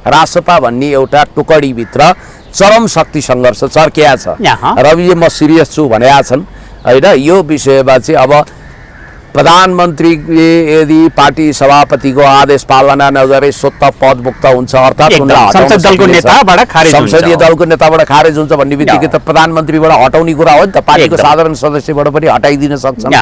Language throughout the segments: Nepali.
रासपा भन्ने एउटा टुकडीभित्र चरम शक्ति सङ्घर्ष चर्किया छ। रविले म सिरियस छु भनेका छन् होइन। यो विषयमा चाहिँ अब प्रधानमन्त्रीले यदि पार्टी सभापतिको आदेश पालना नगरे स्वतः पदमुक्त हुन्छ, अर्थात् संसदीय दलको नेताबाट खारेज हुन्छ भन्ने बित्तिकै त प्रधानमन्त्रीबाट हटाउने कुरा हो नि त। पार्टीको साधारण सदस्यबाट पनि हटाइदिन सक्छन्।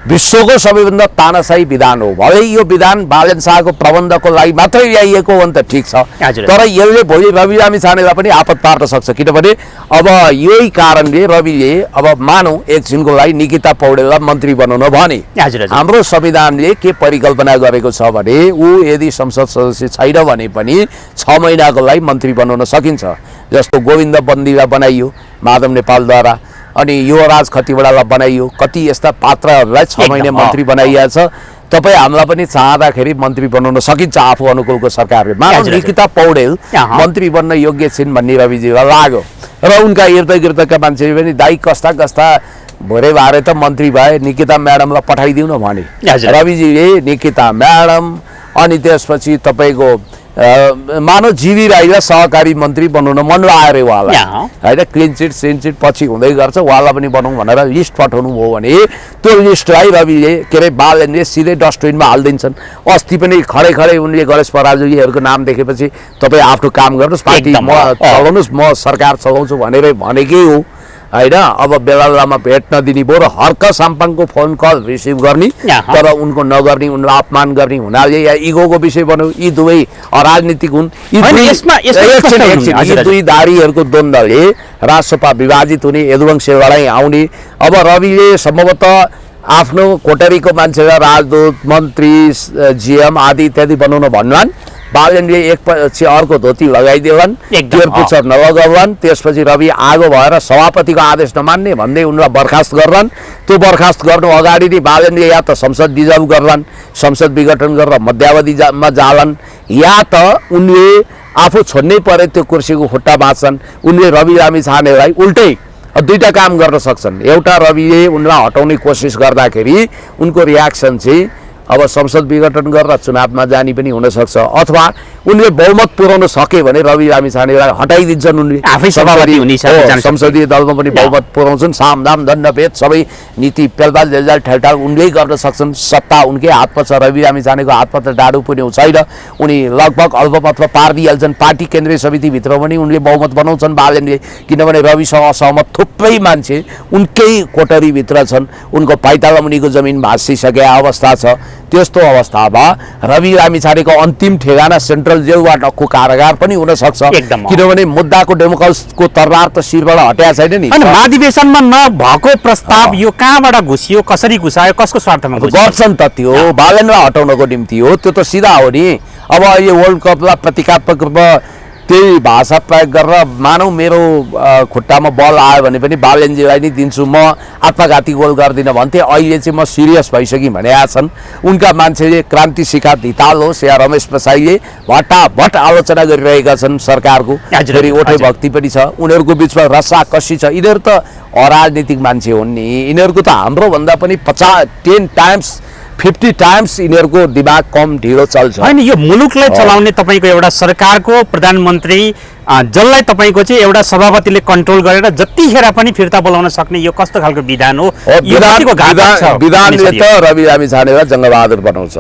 विश्वको सबैभन्दा तानाशाही विधान हो। भले यो विधान बालन शाहको प्रबन्धको लागि मात्रै ल्याइएको हो भने त ठिक छ, तर यसले भोलि रवि लामिछानेलाई पनि आपत पार्न सक्छ। किनभने अब यही कारणले रविले अब मानौ एकछिनको लागि निकिता पौडेललाई मन्त्री बनाउन भने हाम्रो संविधानले के परिकल्पना गरेको छ भने ऊ यदि संसद सदस्य छैन भने पनि 6 महिनाको लागि मन्त्री बनाउन सकिन्छ। जस्तो गोविन्द बन्दीलाई बनाइयो माधव नेपालद्वारा, अनि युवराज खतिवडालाई बनाइयो, कति यस्ता पात्रहरूलाई 6 महिना मन्त्री बनाइएको छ। तपाईँ हामीलाई पनि चाहँदाखेरि मन्त्री बनाउन सकिन्छ आफू अनुकूलको सरकारले। मानव निकिता पौडेल मन्त्री बन्न योग्य छिन् भन्ने रविजीलाई लाग्यो र उनका इर्दगिर्दका मान्छेले पनि दाइ कस्ता कस्ता भोरे भारे त मन्त्री भए, निकिता म्याडमलाई पठाइदिउँ न भने रविजीले निकिता म्याडम अनि त्यसपछि तपाईँको मानव जीवी राईलाई सहकारी मन्त्री बनाउन मन लाग्यो अरे उहाँलाई होइन। क्लिन चिट पछि हुँदै गर्छ, उहाँलाई पनि बनाउँ भनेर लिस्ट पठाउनु भयो भने त्यो लिस्टलाई रविले के अरे बालनले सिधै डस्टबिनमा हालिदिन्छन्। अस्ति पनि खडे उनले गणेश पराजुलीहरूको नाम देखेपछि तपाईँ आफ्नो काम गर्नुहोस्, पार्टी म चलाउनुहोस्, म सरकार चलाउँछु भनेर भनेकै हो होइन। अब बेलामा भेट नदिने भयो र हर्क साम्पाङको फोन कल रिसिभ गर्ने तर उनको नगर्ने, उनलाई अपमान गर्ने हुनाले या इगोको विषय बन्यो। यी दुवै अराजनीतिक हुन्। यी दुई धारीहरूको द्वन्द्वले राजसभा विभाजित हुने, यदुवंशेवालै आउने। अब रविले सम्भवतः आफ्नो कोटरीको मान्छेलाई राजदूत, मन्त्री, जिएम आदि इत्यादि बनाउन भन्लान्। बालनले एकपछि अर्को धोती लगाइदेऊन्, पुच्छर नलगाउन्। त्यसपछि रवि आगो भएर सभापतिको आदेश नमान्ने भन्दै उनलाई बर्खास्त गर्लान्। त्यो बर्खास्त गर्नु अगाडि नै बालनले या त संसद डिजल्भ गर्लान्, संसद विघटन गरेर मध्यावधिमा जालान्, या त उनले आफू छोड्नै परे त्यो कुर्सीको खुट्टा बाँच्छन्। उनले रवि लामिछानेलाई उल्टै दुईटा काम गर्न सक्छन्। एउटा रविले उनलाई हटाउने कोसिस गर्दाखेरि उनको रियाक्सन चाहिँ अब संसद विघटन गरेर चुनावमा जाने पनि हुनसक्छ, अथवा उनले बहुमत पुर्याउन सके भने रवि लामिछानेलाई हटाइदिन्छन्। उनले आफै सभापति हुने संसदीय दलमा पनि बहुमत पुर्याउँछन्। सामदाम दण्डभेद सबै नीति पेलपाल जेलजाल ठेलठाल उनले गर्न सक्छन्। सत्ता उनकै हातमा छ। रवि लामिछानेको हातमा त डाडु पनि छैन। उनी लगभग अल्पमतमा पार दिइहाल्छन्। पार्टी केन्द्रीय समितिभित्र पनि उनले बहुमत बनाउँछन् बालनले, किनभने रविसँग असहमत थुप्रै मान्छे उनकै कोटरीभित्र छन्। उनको पाइताला मुनिको जमिन भाँसिसकेको अवस्था छ। त्यस्तो अवस्थामा रवि लामिछानेको अन्तिम ठेगाना सेन्ट्रल जेलबाट कारागार पनि हुन सक्छ, किनभने मुद्दाको डेमोक्रेसीको तरवार त शिरबाट हटेको छैन नि। महाधिवेशनमा नभएको प्रस्ताव यो कहाँबाट घुसियो, कसरी घुसायो, कसको स्वार्थमा गर्छन् त? त्यो बालनलाई हटाउनको निम्ति हो। त्यो त सिधा हो नि। अब अहिले वर्ल्ड कपलाई प्रतीकात्मक रूपमा त्यही भाषा प्रयोग गरेर मानौ मेरो खुट्टामा बल आयो भने पनि बालनजीलाई नै दिन्छु, म आत्मघाती गोल गर्दिनँ भन्थे। अहिले चाहिँ म सिरियस भइसकेँ भनेका छन्। उनका मान्छेले क्रान्ति शिखा धिताल होस् या रमेश प्रसाईले भट्टाभट आलोचना गरिरहेका छन् सरकारको। फेरि ओठै भक्ति पनि छ उनीहरूको बिचमा, रसाकसी छ। यिनीहरू त अराजनीतिक मान्छे हुन् नि। यिनीहरूको त हाम्रोभन्दा पनि 10 टाइम्स 50 टाइम्स यिनीहरूको दिमाग कम ढिलो चल्छ हैन। यो मुलुकलाई चलाउने तपाईको एउटा सरकारको प्रधानमन्त्री जसलाई तपाईको चाहिँ एउटा सभापतिले कन्ट्रोल गरेर जतिखेर पनि फिर्ता बोलाउन सक्ने यो कस्तो खालको विधान हो? यो कतिको घातक छ? विधानले त रवि लामिछानेलाई जङ्गबहादुर बनाउँछ।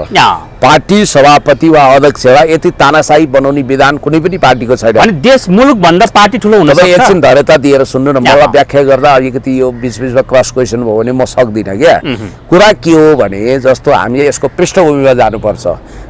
पार्टी सभापति वा अध्यक्षलाई यति तानाशाही बनाउने विधान कुनै पनि पार्टीको छैन। अनि देश मुलुक भन्दा पार्टी ठुलो हुन सक्छ। एकछिन धैर्यता दिएर सुन्नु न, मलाई व्याख्या गर्दा अलिकति यो बीचबीचमा क्रस क्वेसन भयो भने म सक्दिनँ क्या। कुरा के हो भने जस्तो हामीले यसको पृष्ठभूमिमा जानुपर्छ।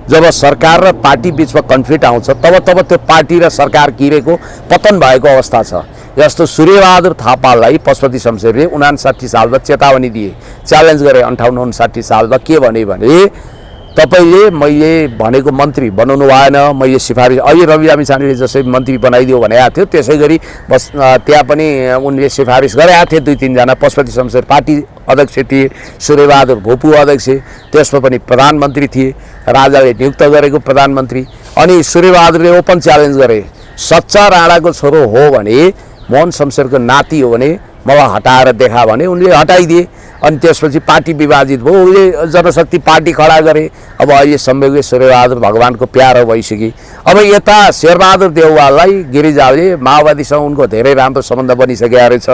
जब सरकार र पार्टी बीचमा कन्फ्लिक्ट आउँछ तब त्यो पार्टी र सरकार गिरेको पतन भएको अवस्था छ। जस्तो सूर्यबहादुर थापालाई पशुपति शमशेरले 59 सालमा चेतावनी दिए, च्यालेन्ज गरे 58-59 सालमा। के भने तपाईले मैले भनेको मन्त्री बनाउनु भएन, मैले सिफारिस अहिले रवि लामिछानेले जसै मन्त्री बनाइदियो भनेको थियो त्यसै गरी बस त्यहाँ पनि उनले सिफारिस गरेका थिए 2-3 जना। पशुपति शमशेर पार्टी अध्यक्ष थिए, सूर्यबहादुर भोपू अध्यक्ष, त्यसमा पनि प्रधानमन्त्री थिए, राजाले नियुक्त गरेको प्रधानमन्त्री। अनि सूर्यबहादुरले ओपन च्यालेन्ज गरे, सच्चा राणाको छोरो हो भने मोहन शमशेरको नाति हो भने मलाई हटाएर देखा भने उनले हटाइदिए। अनि त्यसपछि पार्टी विभाजित भयो, उसले जनशक्ति पार्टी खडा गरे। अब अहिले संयोगले शेरबहादुर भगवानको प्यारो भइसके। अब यता शेरबहादुर देउवालाई गिरिजाले माओवादीसँग उनको धेरै राम्रो सम्बन्ध बनिसकेको रहेछ।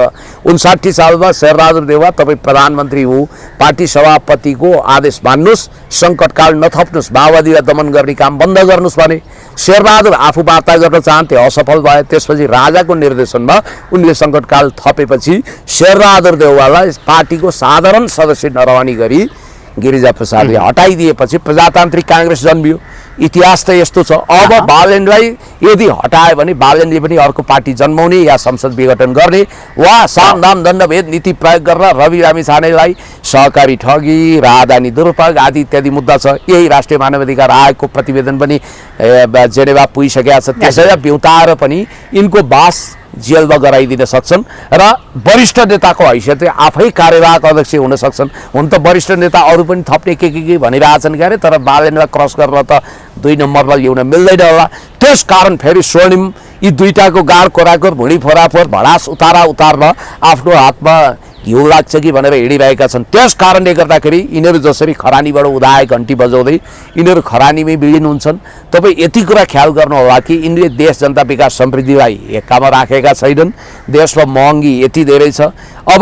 59 सालमा शेरबहादुर देउवा तपाईँ प्रधानमन्त्री हो, पार्टी सभापतिको आदेश मान्नुहोस्, सङ्कटकाल नथप्नुहोस्, माओवादीलाई दमन गर्ने काम बन्द गर्नुहोस् भने शेरबहादुर आफू वार्ता गर्न चाहन्थे, असफल भए। त्यसपछि राजाको निर्देशनमा उनले सङ्कटकाल थपेपछि शेरबहादुर देउवालाई पार्टीको साधारण सदस्य नरहने गरी गिरिजा प्रसादले हटाइदिएपछि प्रजातान्त्रिक काङ्ग्रेस जन्मियो। इतिहास त यस्तो छ। अब बालेनलाई यदि हटायो भने बालेनले पनि अर्को पार्टी जन्माउने या संसद विघटन गर्ने वा सामदाम दण्डभेद नीति प्रयोग गरेर रवि लामिछानेलाई सहकारी ठगी, राहदानी दुरुपयोग आदि इत्यादि मुद्दा छ। यही राष्ट्रिय मानवाधिकार आयोगको प्रतिवेदन पनि जेनेभा पुगिसकेका छ। त्यसैले बिउताएर पनि यिनको बास जेलमा गराइदिन सक्छन् र वरिष्ठ नेताको हैसियतले आफै कार्यवाहक अध्यक्ष हुन सक्छन्। हुन त वरिष्ठ नेता अरू पनि थप्ने के भनिरहेछन् क्यारे, तर बालेनलाई क्रस गरेर त 2 नम्बरमा ल्याउन मिल्दैन होला। त्यस कारण फेरि स्वर्णिम यी दुईटाको गाड कोराकोर भुँडी फोराफोर भडास उतार्न आफ्नो हातमा घिउ लाग्छ कि भनेर हिँडिरहेका छन्। त्यस कारणले गर्दाखेरि यिनीहरू जसरी खरानीबाट उदाए घन्टी बजाउँदै यिनीहरू खरानीमै विलिन हुन्छन्। तपाईँ यति कुरा ख्याल गर्नुहोला कि यिनले देश जनता विकास समृद्धिलाई हेक्कामा राखेका छैनन्। देशमा महँगी यति धेरै छ। अब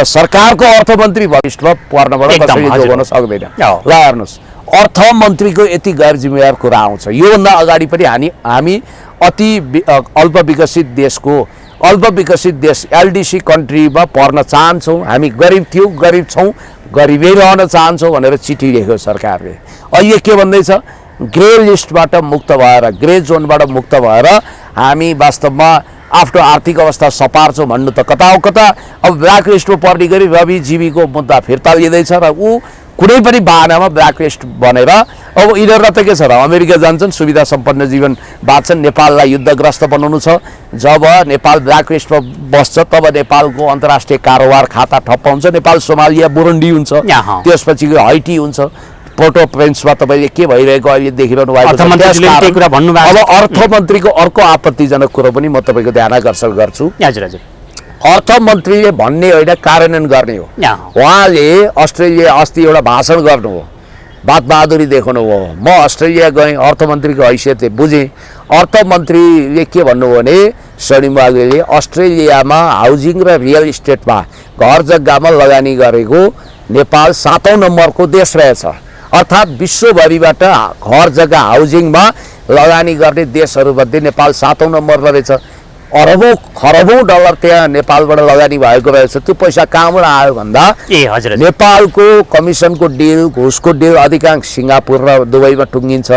सरकारको अर्थमन्त्री भविष्यमा पर्नबाट कसैले जोगाउन सक्दैन। ल हेर्नुहोस्, अर्थमन्त्रीको यति गैर जिम्मेवार कुरा आउँछ। योभन्दा अगाडि पनि हामी अति अल्प विकसित देश एलडीसी कन्ट्रीमा पर्न चाहन्छौँ, हामी गरिब थियौँ, गरिब छौँ, गरिबै रहन चाहन्छौँ भनेर चिठी लेख्यो सरकारले। अहिले के भन्दैछ, ग्रे लिस्टबाट मुक्त भएर, ग्रे जोनबाट मुक्त भएर हामी वास्तवमा आफ्नो आर्थिक अवस्था सपार्छौँ भन्नु त कता हो कता। अब ब्ल्याक लिस्टमा पर्ने गरी रवि जीवीको मुद्दा फिर्ता लिँदैछ र ऊ कुनै पनि बाहनामा ब्ल्याकलिस्ट बनेर अब यिनीहरूलाई त के छ र अमेरिका जान्छन्, सुविधा सम्पन्न जीवन बाँच्छन्। नेपाललाई युद्धग्रस्त बनाउनु छ। जब नेपाल ब्ल्याकलिस्टमा बस्छ तब नेपालको अन्तर्राष्ट्रिय कारोबार खाता ठप्प हुन्छ। नेपाल सोमालिया बुरुन्डी हुन्छ, त्यसपछि हाइटी हुन्छ। पोर्ट अफ प्रिन्समा तपाईँले के भइरहेको अहिले देखिरहनु भएको छ। अब अर्थमन्त्रीको अर्को आपत्तिजनक कुरो पनि म तपाईँको ध्यान आकर्षण गर्छु। अर्थमन्त्रीले भन्ने होइन, कार्यान्वयन गर्ने हो। उहाँले अस्ट्रेलिया अस्ति एउटा भाषण गर्नु हो, बात बहादुरी देखाउनु हो। म अस्ट्रेलिया गएँ, अर्थमन्त्रीको हैसियतले बुझेँ। अर्थमन्त्रीले के भन्नुभयो भने स्वर्णिम बागले अस्ट्रेलियामा हाउजिङ र रियल इस्टेटमा घर जग्गामा लगानी गरेको नेपाल 7औं नम्बरको देश रहेछ। अर्थात् विश्वभरिबाट घर जग्गा हाउजिङमा लगानी गर्ने देशहरूमध्ये नेपाल 7औं नम्बरमा रहेछ। अरबौं खरबौं डलर त्यहाँ नेपालबाट लगानी भएको रहेछ। त्यो पैसा कहाँबाट आयो भन्दा नेपालको कमिसनको डिल, घुसको डिल अधिकांश सिङ्गापुर र दुबईमा टुङ्गिन्छ।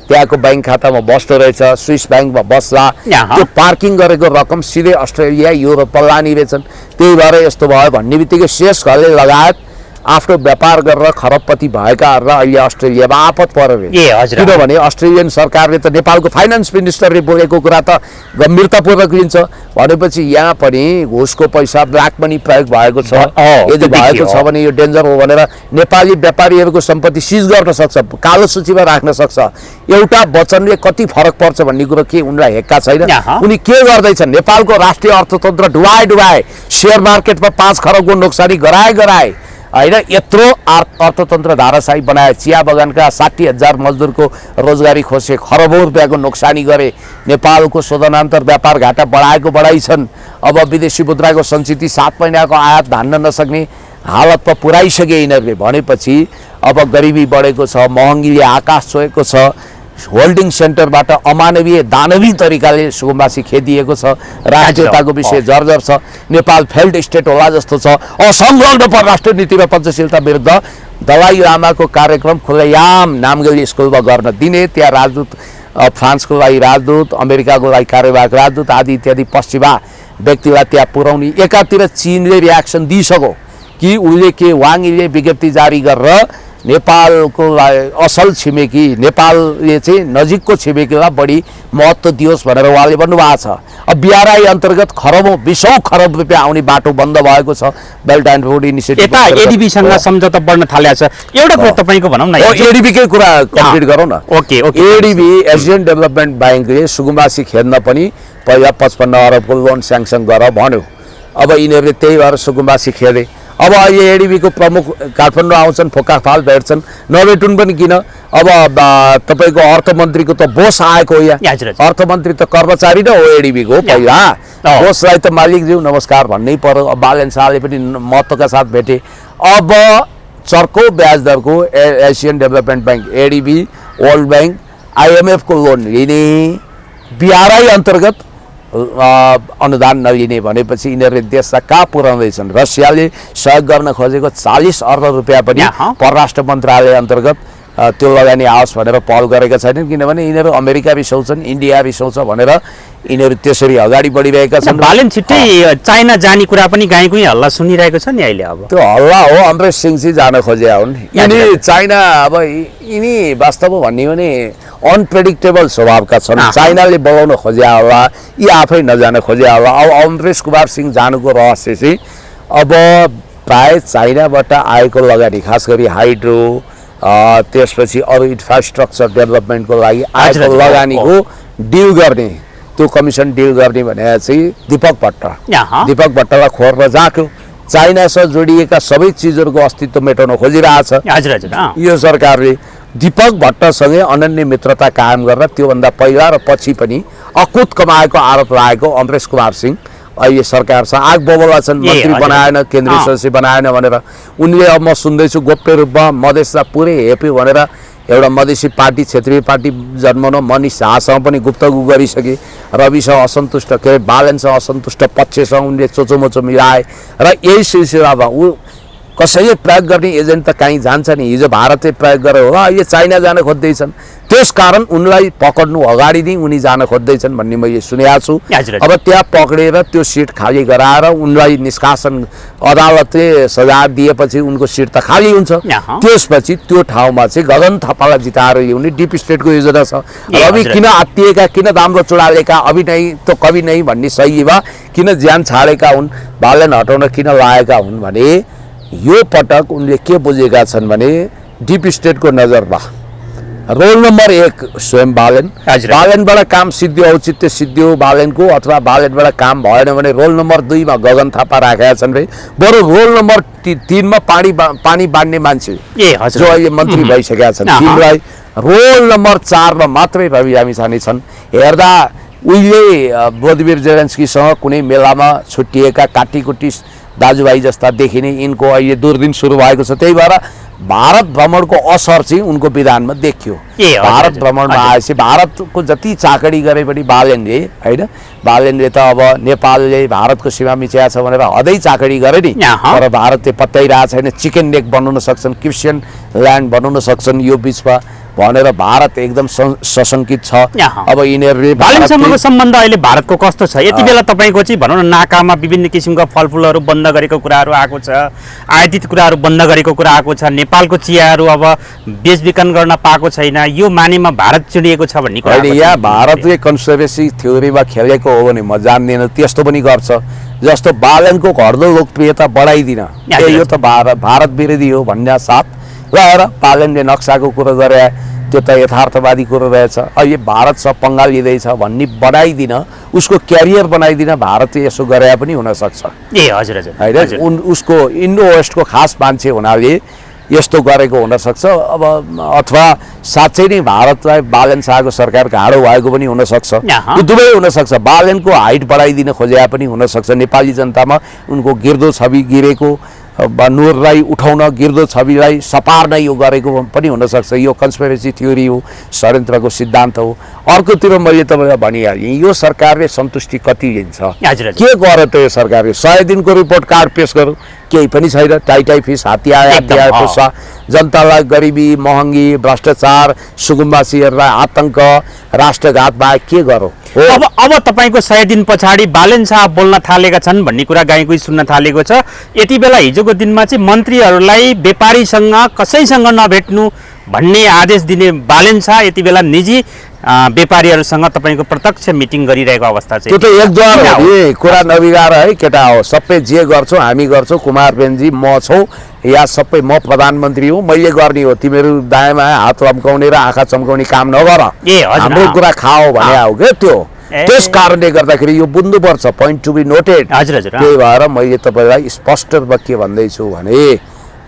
त्यहाँको ब्याङ्क खातामा बस्दो रहेछ, स्विस ब्याङ्कमा बस्ला। त्यो पार्किङ गरेको रकम सिधै अस्ट्रेलिया, युरोपमा लाने रहेछन्। त्यही भएर यस्तो भयो भन्ने बित्तिकै शेष घरले लगायत आफ्नो व्यापार गरेर खरबपति भएकाहरूलाई अहिले अस्ट्रेलियामा आपत पऱ्यो। किनभने अस्ट्रेलियन सरकारले त नेपालको फाइनान्स मिनिस्टरले बोलेको कुरा त गम्भीरतापूर्वक लिन्छ। भनेपछि यहाँ पनि घुसको पैसा ब्ल्याक मनी प्रयोग भएको छ। यदि भएको छ भने यो डेन्जर हो भनेर नेपाली व्यापारीहरूको सम्पत्ति सिज गर्न सक्छ, कालो सूचीमा राख्न सक्छ। एउटा वचनले कति फरक पर्छ भन्ने कुरो के उनलाई हेक्का छैन। उनी के गर्दैछन्, नेपालको राष्ट्रिय अर्थतन्त्र डुबाए सेयर मार्केटमा 5 खरबको नोक्सानी गराए होइन। यत्रो अर्थतन्त्र धाराशाही बनाए, चिया बगानका 60,000 मजदुरको रोजगारी खोसे, खरबौं रुपियाँको नोक्सानी गरे, नेपालको शोधनान्तर व्यापार घाटा बढाइछन्। अब विदेशी मुद्राको सञ्चिति 7 महिनाको आयात धान्न नसक्ने हालतमा पुर्याइसके यिनीहरूले भनेपछि अब गरिबी बढेको छ, महँगीले आकाश छोएको छ। होल्डिङ सेन्टरबाट अमानवीय दानवीय तरिकाले सुकुम्बासी खेदिएको छ। राष्ट्रियताको विषय जर्जर छ। नेपाल फेल्ड स्टेट होला जस्तो छ। असंलग्न परराष्ट्र नीति र पञ्चशीलता विरुद्ध दलाई लामाको कार्यक्रम खुल्लायाम नामगेली स्कुलमा गर्न दिने, त्यहाँ राजदूत, फ्रान्सको लागि राजदूत, अमेरिकाको लागि कार्यवाहक राजदूत आदि इत्यादि पश्चिमा व्यक्तिलाई त्यहाँ पुर्याउने। एकातिर चीनले रियाक्सन दिइसक्यो कि उसले के वाङले विज्ञप्ति जारी गरेर नेपालको असल छिमेकी, नेपालले चाहिँ नजिकको छिमेकीलाई बढी महत्त्व दियोस् भनेर उहाँले भन्नुभएको छ। अब बिआरआई अन्तर्गत खरबौं 20औं खरब रुपियाँ आउने बाटो बन्द भएको छ। बेल्ट एन्ड रोड इनिसिएटिभ यता एडीबीसँग सम्झौता बढ्न थालेको छ। एउटा कुरा तपाईको भनौँ न, एडीबीकै कुरा कम्प्लिट गरौँ न। एडीबी एसियन डेभलपमेन्ट ब्याङ्कले सुकुम्बासी खेद्न पनि पहिला 55 अरबको लोन स्याङ्सन गर भन्यो। अब यिनीहरूले त्यही भएर सुकुम्बासी खेदे। अब अहिले एडिबीको प्रमुख काठमाडौँ आउँछन्, फोकाफाल भेट्छन्, नभेटुन् पनि किन। अब तपाईँको अर्थमन्त्रीको त बोस आएको हो यहाँ, हजुर, हजुर। अर्थमन्त्री त कर्मचारी नै हो एडिबीको पहिला, बोसलाई त मालिकज्यू नमस्कार भन्नै पर्यो। अब बालन शाहले पनि महत्त्वका साथ भेटे। अब चर्को ब्याज दरको Asian development bank, ADB, world bank, IMF को लोन लिने, BRI अन्तर्गत अनुदान नलिने भनेपछि यिनीहरूले देशलाई कहाँ पुर्याउँदैछन्। रसियाले सहयोग गर्न खोजेको 40 अर्ब रुपियाँ पनि परराष्ट्र मन्त्रालय अन्तर्गत त्यो लगानी आओस् भनेर पहल गरेका छैनन्, किनभने यिनीहरू अमेरिका रिसाउँछन्, इन्डिया रिसाउँछ भनेर यिनीहरू त्यसरी अगाडि बढिरहेका छन्। बालन छिट्टै चाइना जाने कुरा पनि गाईकै हल्ला सुनिरहेको छ नि अहिले। अब त्यो हल्ला हो, अमरेश सिंहजी जान खोजे हुन्। यिनी चाइना अब यिनी वास्तवमा भन्ने भने अनप्रेडिक्टेबल स्वभावका छन्। चाइनाले बोलाउन खोज्या होला, यी आफै नजान खोज्या होला। अब अमरेश कुमार सिंह जानुको रहस्य चाहिँ अब प्राय चाइनाबाट आएको लगानी, खास गरी हाइड्रो, त्यसपछि अरू इन्फ्रास्ट्रक्चर डेभलपमेन्टको लागि आएको लगानीको डिल गर्ने, त्यो कमिसन डिल गर्ने भने चाहिँ दीपक भट्टलाई खोर्न जाक्यो। चाइनासँग जोडिएका सबै चिजहरूको अस्तित्व मेटाउन खोजिरहेछ यो सरकारले। दीपक भट्टसँगै अनन्य मित्रता कायम गरेर त्योभन्दा पहिला र पछि पनि अकुत कमाएको आरोप लागेको अमरेश कुमार सिंह अहिले सरकारसँग आग बबोला छन्। मन्त्री बनाएन, केन्द्रीय सदस्य बनाएन भनेर उनले अब म सुन्दैछु गोप्य रूपमा मधेसलाई पुरै हेप्यो भनेर एउटा मधेसी पार्टी, क्षेत्रीय पार्टी जन्माउन मनिष शाहसँग पनि गुप्तगु गरिसके। रविसँग असन्तुष्ट, के अरे बालनसँग असन्तुष्ट पक्षसँग उनले चोचोमोचो मिलाए र यही सिलसिलामा ऊ कसैले प्रयोग गर्ने एजेन्ट त कहीँ जान्छ नि। हिजो भारतले प्रयोग गरे होला, अहिले चाइना जान खोज्दैछन्। त्यस कारण उनलाई पकड्नु अगाडि नै उनी जान खोज्दैछन् भन्ने मैले सुनेको छु। अब त्यहाँ पक्रेर त्यो सिट खाली गराएर उनलाई निष्कासन, अदालतले सजाय दिएपछि उनको सिट त खाली हुन्छ। त्यसपछि त्यो ठाउँमा चाहिँ गगन थापालाई जिताएर ल्याउने डिप स्टेटको योजना छ। रवि किन आत्तिएका, किन दाम्रो चुडालेका, अभिनय त कवि नै भन्ने सही भए किन ज्यान छाडेका हुन्, बालन हटाउन किन लागेका हुन् भने यो पटक उनले के बुझेका छन् भने डिप स्टेटको नजरमा रोल नम्बर 1 स्वयं बालनबाट काम सिद्धियो, औचित्य सिद्धियो बालनको, अथवा बालनबाट काम भएन भने रोल नम्बर 2 मा गगन थापा राखेका छन् रे। बरु रोल नम्बर 3 मा पानी बाँड्ने मान्छे जो अहिले मन्त्री भइसकेका छन् तिनलाई रोल नम्बर 4 मा मात्रै रवि लामिछाने छन्। हेर्दा उहिले व्लादिमिर जेलेन्स्कीसँग कुनै मेलामा छुट्टिएका काटीकुटी दाजुभाइ जस्ता देखिने यिनको अहिले दुर्दिन सुरु भएको छ। त्यही भएर भारत भ्रमणको असर चाहिँ उनको विधानमा देखियो। भारत भ्रमणमा आएपछि भारतको जति चाकडी गरे पनि बालनले होइन, बालनले त अब नेपालले भारतको सीमा मिच्याएको छ भनेर हदै चाकडी गरे नि, तर भारतले पत्याइरहेको छैन। चिकन नेक बनाउन सक्छन्, क्रिस्चियन ल्यान्ड बनाउन सक्छन् यो बिचमा भनेर भारत एकदम सशङ्कित छ। अब यिनीहरूले बालनसँगको सम्बन्ध अहिले भारतको कस्तो छ? यति बेला तपाईँको चाहिँ भनौँ न नाकामा विभिन्न किसिमका फलफुलहरू बन्द गरेको कुराहरू आएको छ, आयातित कुराहरू बन्द गरेको कुरा आएको छ, नेपालको चियाहरू अब बेचबिखन गर्न पाएको छैन, यो मानेमा भारत चिडिएको छ भन्ने कुरा। यहाँ भारतले कन्सर्भेसी थ्योरीमा खेलेको हो भने म जान्दिनँ, त्यस्तो पनि गर्छ। जस्तो बालनको घट्दो लोकप्रियता बढाइदिन, यो त भारत विरोधी हो भन्ने साथ र बालनले नक्साको कुरो गरे, त्यो त यथार्थवादी कुरो रहेछ। अहिले भारतसँग पङ्गा लिँदैछ भन्ने बढाइदिन, उसको क्यारियर बनाइदिन भारतले यसो गरे पनि हुनसक्छ। होइन, उसको इन्डो वेस्टको खास मान्छे हुनाले यस्तो गरेको हुनसक्छ। अब अथवा साँच्चै नै भारतलाई बालन शाहको सरकार गाह्रो भएको पनि हुनसक्छ। यो दुवै हुनसक्छ। बालनको हाइट बढाइदिन खोजे पनि हुनसक्छ। नेपाली जनतामा उनको गिर्दो छवि गिरेको, नुरलाई उठाउन गिर्दो छविलाई सपार्न यो गरेको पनि हुनसक्छ। यो कन्स्पिरेसी थ्योरी हो, षड्यन्त्रको सिद्धान्त हो। अर्कोतिर मैले तपाईँलाई भनिहालेँ, यो सरकारले सन्तुष्टि कति लिन्छ, के गर्यो त यो सरकारले? 100 दिनको रिपोर्ट कार्ड पेश गर्यो, केही पनि छैन। टाइटाई फिस, हात्ती आयो खुसा, जनतालाई गरिबी, महँगी, भ्रष्टाचार, सुकुम्बासीहरूलाई आतंक, राष्ट्रघात बाहेक के गरौँ? अब तपाईँको 100 दिन पछाडि बालन शाह बोल्न थालेका छन् भन्ने कुरा गाईकै सुन्न थालेको छ। यति बेला हिजोको दिनमा चाहिँ मन्त्रीहरूलाई व्यापारीसँग कसैसँग नभेट्नु भन्ने आदेश दिने बालन शाह यति बेला निजी व्यापारीहरूसँग तपाईँको प्रत्यक्ष मिटिङ गरिरहेको अवस्था चाहिँ त्यो त एकद्वार हो। कुरा नबिगार है केटा हो, सबै जे गर्छौ हामी गर्छौ, कुमार बेनजी म छौ या सबै म प्रधानमन्त्री हो, मैले गर्ने हो, तिमीहरू दायाँमा हात लम्काउने र आँखा चम्काउने काम नगर, हाम्रो कुरा खाओ भने हो क्या त्यो। त्यस कारणले गर्दाखेरि यो बुझ्नुपर्छ, पोइन्ट टु बी नोटेड। हजुर हजुर त्यही भएर मैले तपाईँलाई स्पष्ट रूपमा के भन्दैछु भने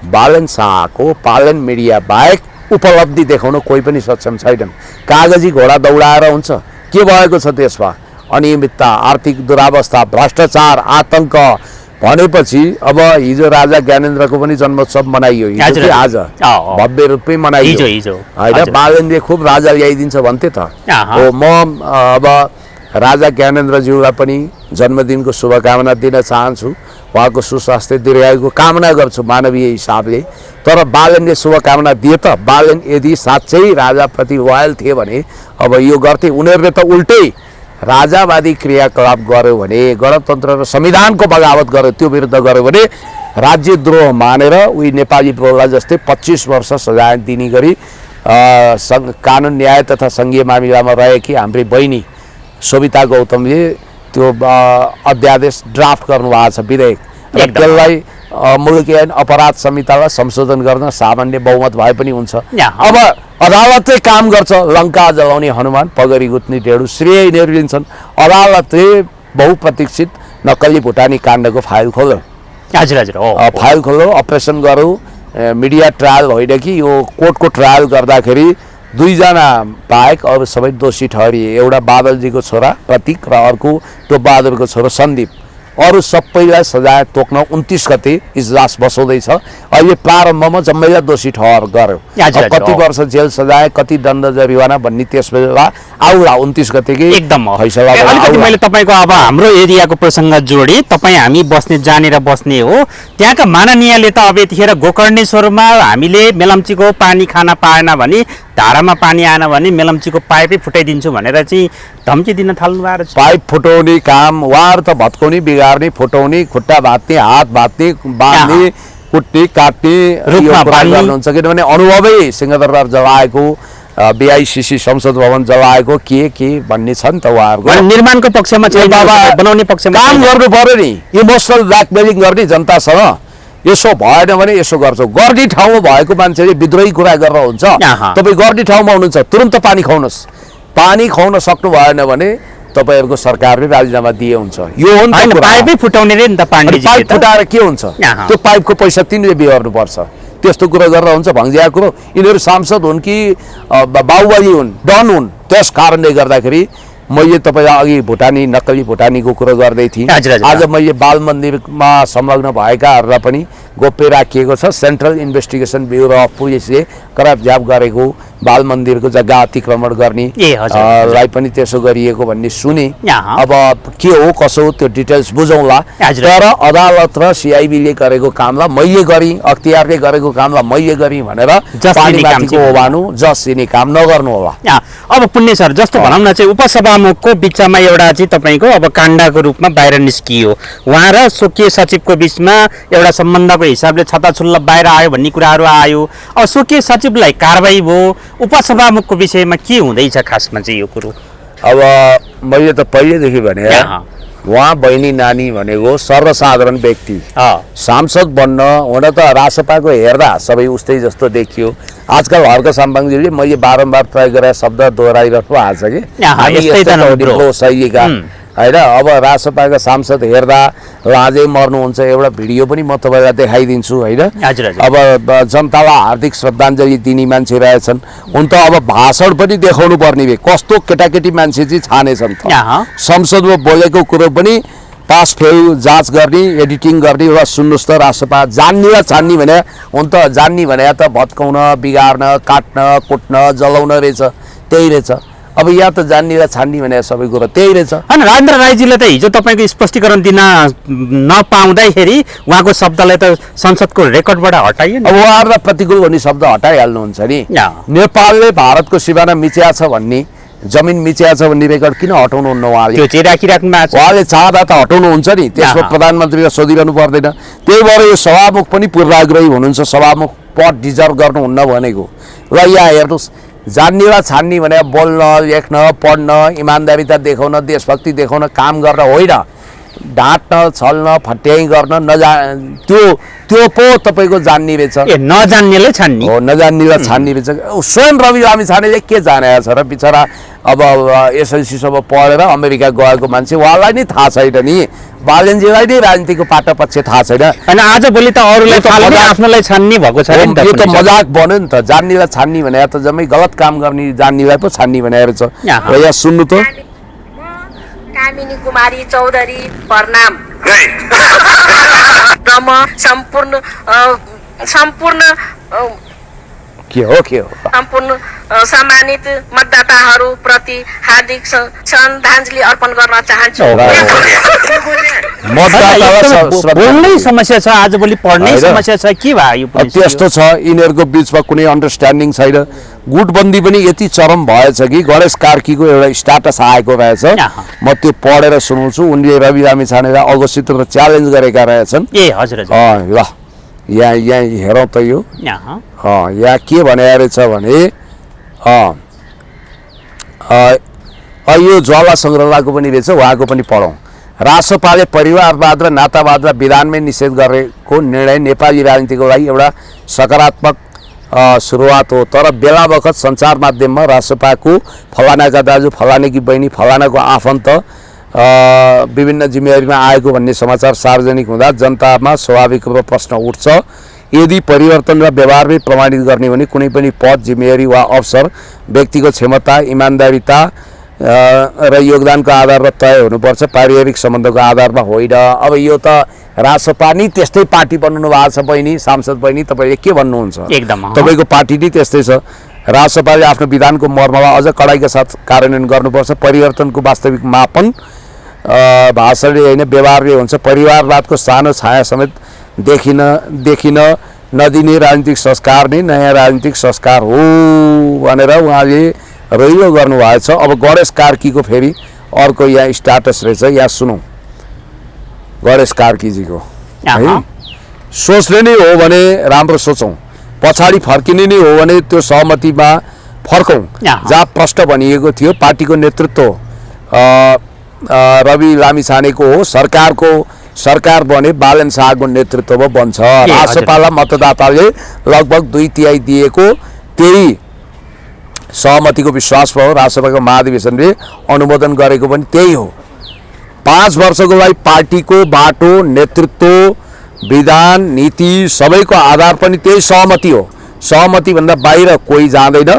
बालन शाहको पालन मिडिया बाहेक उपलब्धि देखाउन कोही पनि सक्षम छैनन्। कागजी घोडा दौडाएर हुन्छ? के भएको छ त्यसमा? अनियमितता, आर्थिक दुरावस्था, भ्रष्टाचार, आतंक भनेपछि अब हिजो राजा ज्ञानेन्द्रको पनि जन्मोत्सव मनाइयो, हिजो कि आज भव्य रूपमै मनाइयो होइन। बालनले खुब राजा ल्याइदिन्छ भन्थे त। हो, म अब राजा ज्ञानेन्द्रज्यूलाई पनि जन्मदिनको शुभकामना दिन चाहन्छु, उहाँको सुस्वास्थ्य दीर्घायुको कामना गर्छु मानवीय हिसाबले। तर बालनले शुभकामना दिए त? बालन यदि साँच्चै राजाप्रति लोयल थिए भने अब यो गर्थे। उनीहरूले त उल्टै राजावादी क्रियाकलाप गर्यो भने, गणतन्त्र र संविधानको बगावत गर्यो, त्यो विरुद्ध गर्यो भने राज्यद्रोह मानेर उही नेपाली प्रहरीलाई जस्तै 25 वर्ष सजाय दिने गरी कानुन न्याय तथा सङ्घीय मामिलामा रहेकी हाम्री बहिनी शोभिता गौतमले त्यो अध्यादेश ड्राफ्ट गर्नुभएको छ, विधेयक। र त्यसलाई मुलुकी ऐन अपराध संहितालाई संशोधन गर्न सामान्य बहुमत भए पनि हुन्छ। अब अदालतले काम गर्छ। लङ्का जलाउने हनुमान, पगरी गुत्ने डेढु श्रेय यिनीहरू लिन्छन्। अदालतले बहुप्रतीक्षित नक्कली भुटानी काण्डको फाइल खोल्यो। हजुर हजुर फाइल खोल्यो, अपरेसन गरौँ, मिडिया ट्रायल होइन कि यो कोर्टको ट्रायल गर्दाखेरि 2 जना बाहेक अरू सबै दोषी ठहरिए। एउटा बादलजीको छोरा प्रतीक र अर्को त्यो बहादुरको छोरा सन्दीप। अरू सबैलाई सजाय तोक्न 29 गते इजलास बसाउँदैछ। अहिले प्रारम्भमा जम्मैलाई दोषी ठहर गर्यो। कति वर्ष जेल सजाय, कति दण्ड जरिवाना भन्ने त्यस बेला आउला 29 गतेकै एकदम फैसला। अलिकति मैले तपाईँको अब हाम्रो एरियाको प्रसङ्ग जोडी, तपाईँ हामी बस्ने जानेर बस्ने हो, त्यहाँका माननीयले त अब यतिखेर गोकर्णेश्वरमा हामीले मेलम्चीको पानी खान पाएन भने, धारामा पानी आएन भने मेलम्चीको पाइपै फुटाइदिन्छु भनेर चाहिँ धम्की दिन थाल्नु भएको छ। पाइप फुटाउने काम उहाँहरू त भत्काउने, बिगार्ने, फुटाउने, खुट्टा भाँच्ने, हात भाँच्ने, बाँध्ने, कुट्ने, काट्ने गर्नुहुन्छ। किनभने अनुभवै सिंहदरबार जलाएको, बीआईसीसी संसद भवन जलाएको के भन्ने छ नि त उहाँहरूको। निर्माणको पक्षमा छैन, बनाउने पक्षमा काम गर्नु पर्यो नि। इमोसनल ब्ल्याकमेलिङ गर्ने जनतासँग यसो भएन भने यसो गर्छौ। गर्ने ठाउँमा भएको मान्छेले विद्रोही कुरा गरेर हुन्छ। तपाईँ गर्ने ठाउँमा हुनुहुन्छ, तुरन्त पानी खुवाउनुहोस्। पानी खुवाउन सक्नु भएन भने तपाईँहरूको सरकारले राजीनामा दिए हुन्छ। यो हो नि त। पाइपै फुटाउने रे नि त, पानी पाइप फुटाएर के हुन्छ? त्यो पाइपको पैसा तिमीले बिहोर्नु पर्छ। त्यस्तो कुरो गरेर हुन्छ? भङ्जिया कुरो। यिनीहरू सांसद हुन् कि बाहुबली हुन्, डन हुन्। त्यस कारणले गर्दाखेरि मैले तपाईँलाई अघि भुटानी, नक्कली भुटानीको कुरो गर्दै थिएँ। आज मैले बाल मन्दिरमा संलग्न भएकाहरूलाई पनि गोप्य राखिएको छ। सेन्ट्रल इन्भेस्टिगेसन ब्युरो अफ पुलिसले करापझाप गरेको बाल मन्दिरको जग्गा अतिक्रमण गर्ने लाई पनि त्यसो गरिएको भन्ने सुने। अब के हो कसो हो त्यो डिटेल्स बुझौँला। तर अदालत र सिआइबीले गरेको कामलाई मैले गरेँ, अख्तियारले गरेको कामलाई मैले गरेँ भनेर पानीमाथिको ओभानो जस दिने काम नगर्नु होला। अब पुण्य सर, जस्तो भनौँ न चाहिँ उपसभामुखको बिचमा एउटा चाहिँ तपाईँको अब काण्डको रूपमा बाहिर निस्कियो, उहाँ र स्वकीय सचिवको बिचमा एउटा सम्बन्धको हिसाबले छताछुल्ला बाहिर आयो भन्ने कुराहरू आयो। अब स्वकीय सचिवलाई कारबाही भयो, उपसभामुखको विषयमा के हुँदैछ खासमा चाहिँ यो कुरो? अब मैले त पहिलेदेखि भने उहाँ बहिनी नानी भनेको सर्वसाधारण व्यक्ति, सांसद बन्न हुन त रासपाको हेर्दा सबै उस्तै जस्तो देखियो। आजकल हर्क साम्बाङजीले मैले बारम्बार प्रयोग गरेर शब्द दोहोऱ्याइरहनु भएको छ कि हामी शैलीका होइन। अब रासपाका सांसद हेर्दा लाजै मर्नुहुन्छ। एउटा भिडियो पनि म तपाईँलाई देखाइदिन्छु होइन। अब जनतालाई हार्दिक श्रद्धाञ्जली दिने मान्छे रहेछन्। हुन त अब भाषण पनि देखाउनु पर्ने भए कस्तो केटाकेटी मान्छे चाहिँ छानेछन् त। संसदमा बोलेको कुरो पनि पास फेल जाँच गर्ने, एडिटिङ गर्ने। एउटा सुन्नुहोस् त, रासपा जान्ने र छान्ने भने हुन त जान्ने भने त भत्काउन, बिगार्न, काट्न, कुट्न, जलाउन रहेछ, त्यही रहेछ। अब यहाँ त जान्ने र छान्ने भने सबै कुरो त्यही रहेछ। होइन, राजेन्द्र राईजीले त हिजो तपाईँको स्पष्टीकरण दिन नपाउँदाखेरि उहाँको शब्दलाई त संसदको रेकर्डबाट हटाइयो। अब उहाँहरूलाई प्रतिकूल भन्ने शब्द हटाइहाल्नुहुन्छ नि। नेपालले भारतको सिमाना मिच्या छ भन्ने, जमिन मिच्या छ भन्ने रेकर्ड किन हटाउनुहुन्न उहाँले? त्यो चाहिँ राखिराख्नु भएको छ। उहाँले चाहँदा त हटाउनुहुन्छ नि, त्यसमा प्रधानमन्त्रीलाई सोधिरहनु पर्दैन। त्यही भएर यो सभामुख पनि पूर्वाग्रही हुनुहुन्छ। सभामुख पद डिजर्भ गर्नुहुन्न भनेको। र यहाँ हेर्नुहोस्, जान्ने र छान्ने भने बोल्न, लेख्न, पढ्न, इमान्दारिता देखाउन, देशभक्ति देखाउन, काम गर्न होइन। ढाँट्न छल्न फट्याइ गर्न त्यो पो तपाईँको जान्ने रहेछ ए नजान्नेले छान्ने हो, नजान्नेलाई छान्ने रहेछ। स्वयं रवि लामिछानेले के जानेको छ र बिचरा अब एसएलसीसम्म पढेर अमेरिका गएको मान्छे, उहाँलाई नै थाहा छैन नि, बालनजीलाई नै राजनीतिको पाटो पक्ष थाहा छैन। अनि आज भोलि त अरूलाई थाल्ने आफ्नोलाई छान्ने भएको छ नि त। यो त मजाक बन्यो नि त, जान्नेलाई छान्ने भने त जम्मै गलत काम गर्ने जान्नेलाई पो छान्ने भनेर रहेछ। यहाँ। यहाँ सुन्नु त। कामिनी कुमारी चौधरी प्रणाम। र म सम्पूर्ण के हो सम्मानित मतदाताहरू प्रति हार्दिक श्रद्धाञ्जली अर्पण गर्न चाहन्छु। बोल्नै समस्या छ, आज भोलि पढ्नै समस्या छ, के भयो त्यस्तो छ। यिनीहरूको बिचमा कुनै अन्डरस्ट्यान्डिङ छैन। गुटबन्दी पनि यति चरम भएछ कि गणेश कार्कीको एउटा स्ट्याटस आएको रहेछ, म त्यो पढेर सुनाउँछु। उनले रवि लामिछानेलाई अगस्टतिर च्यालेन्ज गरेका रहेछन्। ए हजुर ल यहाँ हेरौँ त यो यहाँ के भने रहेछ भने यो ज्वाला सङ्ग्रहालयको पनि रहेछ, उहाँको पनि पढौँ। रासपाले परिवारवाद र नातावादलाई विधानमै निषेध गरेको निर्णय नेपाली राजनीतिको लागि एउटा सकारात्मक सुरुवात हो, तर बेला बखत सञ्चार माध्यममा रासपाको फलानाका दाजु, फलानाकी बहिनी, फलानाको आफन्त विभिन्न जिम्मेवारीमा आएको भन्ने समाचार सार्वजनिक हुँदा जनतामा स्वाभाविक रूपमा प्रश्न उठ्छ। यदि परिवर्तन र व्यवहारमै प्रमाणित गर्ने भने कुनै पनि पद, जिम्मेवारी वा अवसर व्यक्तिको क्षमता, इमान्दारिता र योगदानको आधारमा तय हुनुपर्छ, पारिवारिक सम्बन्धको आधारमा होइन। अब यो त रासपा नै त्यस्तै पार्टी बनाउनु भएको छ बहिनी, सांसद बहिनी, तपाईँले के भन्नुहुन्छ? एकदम तपाईँको पार्टी नै त्यस्तै छ। रासपाले आफ्नो विधानको मर्मलाई अझ कडाइका साथ कार्यान्वयन गर्नुपर्छ। परिवर्तनको वास्तविक मापन भाषणले होइन व्यवहारले हुन्छ। परिवारवादको सानो छाया समेत देखिन नदिने राजनीतिक संस्कार नै नयाँ राजनीतिक संस्कार हो भनेर उहाँले रहिलो गर्नुभएको छ। अब गणेश कार्कीको फेरि अर्को यहाँ स्ट्याटस रहेछ, यहाँ सुनौँ गणेश कार्कीजीको है। सोच्ने नै हो भने राम्रो सोचौँ, पछाडि फर्किने नै हो भने त्यो सहमतिमा फर्कौँ। जहाँ प्रश्न भनिएको थियो पार्टीको नेतृत्व रवि लामिछानेको हो, सरकार बने बालन शाहको नेतृत्वमा बन्छ। रासपालाई मतदाताले लगभग 2/3 दिएको त्यही सहमतिको विश्वासमा हो। रासपाको महाधिवेशनले अनुमोदन गरेको पनि त्यही हो। 5 वर्षको लागि पार्टीको बाटो, नेतृत्व, विधान, नीति सबैको आधार पनि त्यही सहमति हो। सहमतिभन्दा बाहिर कोही जाँदैन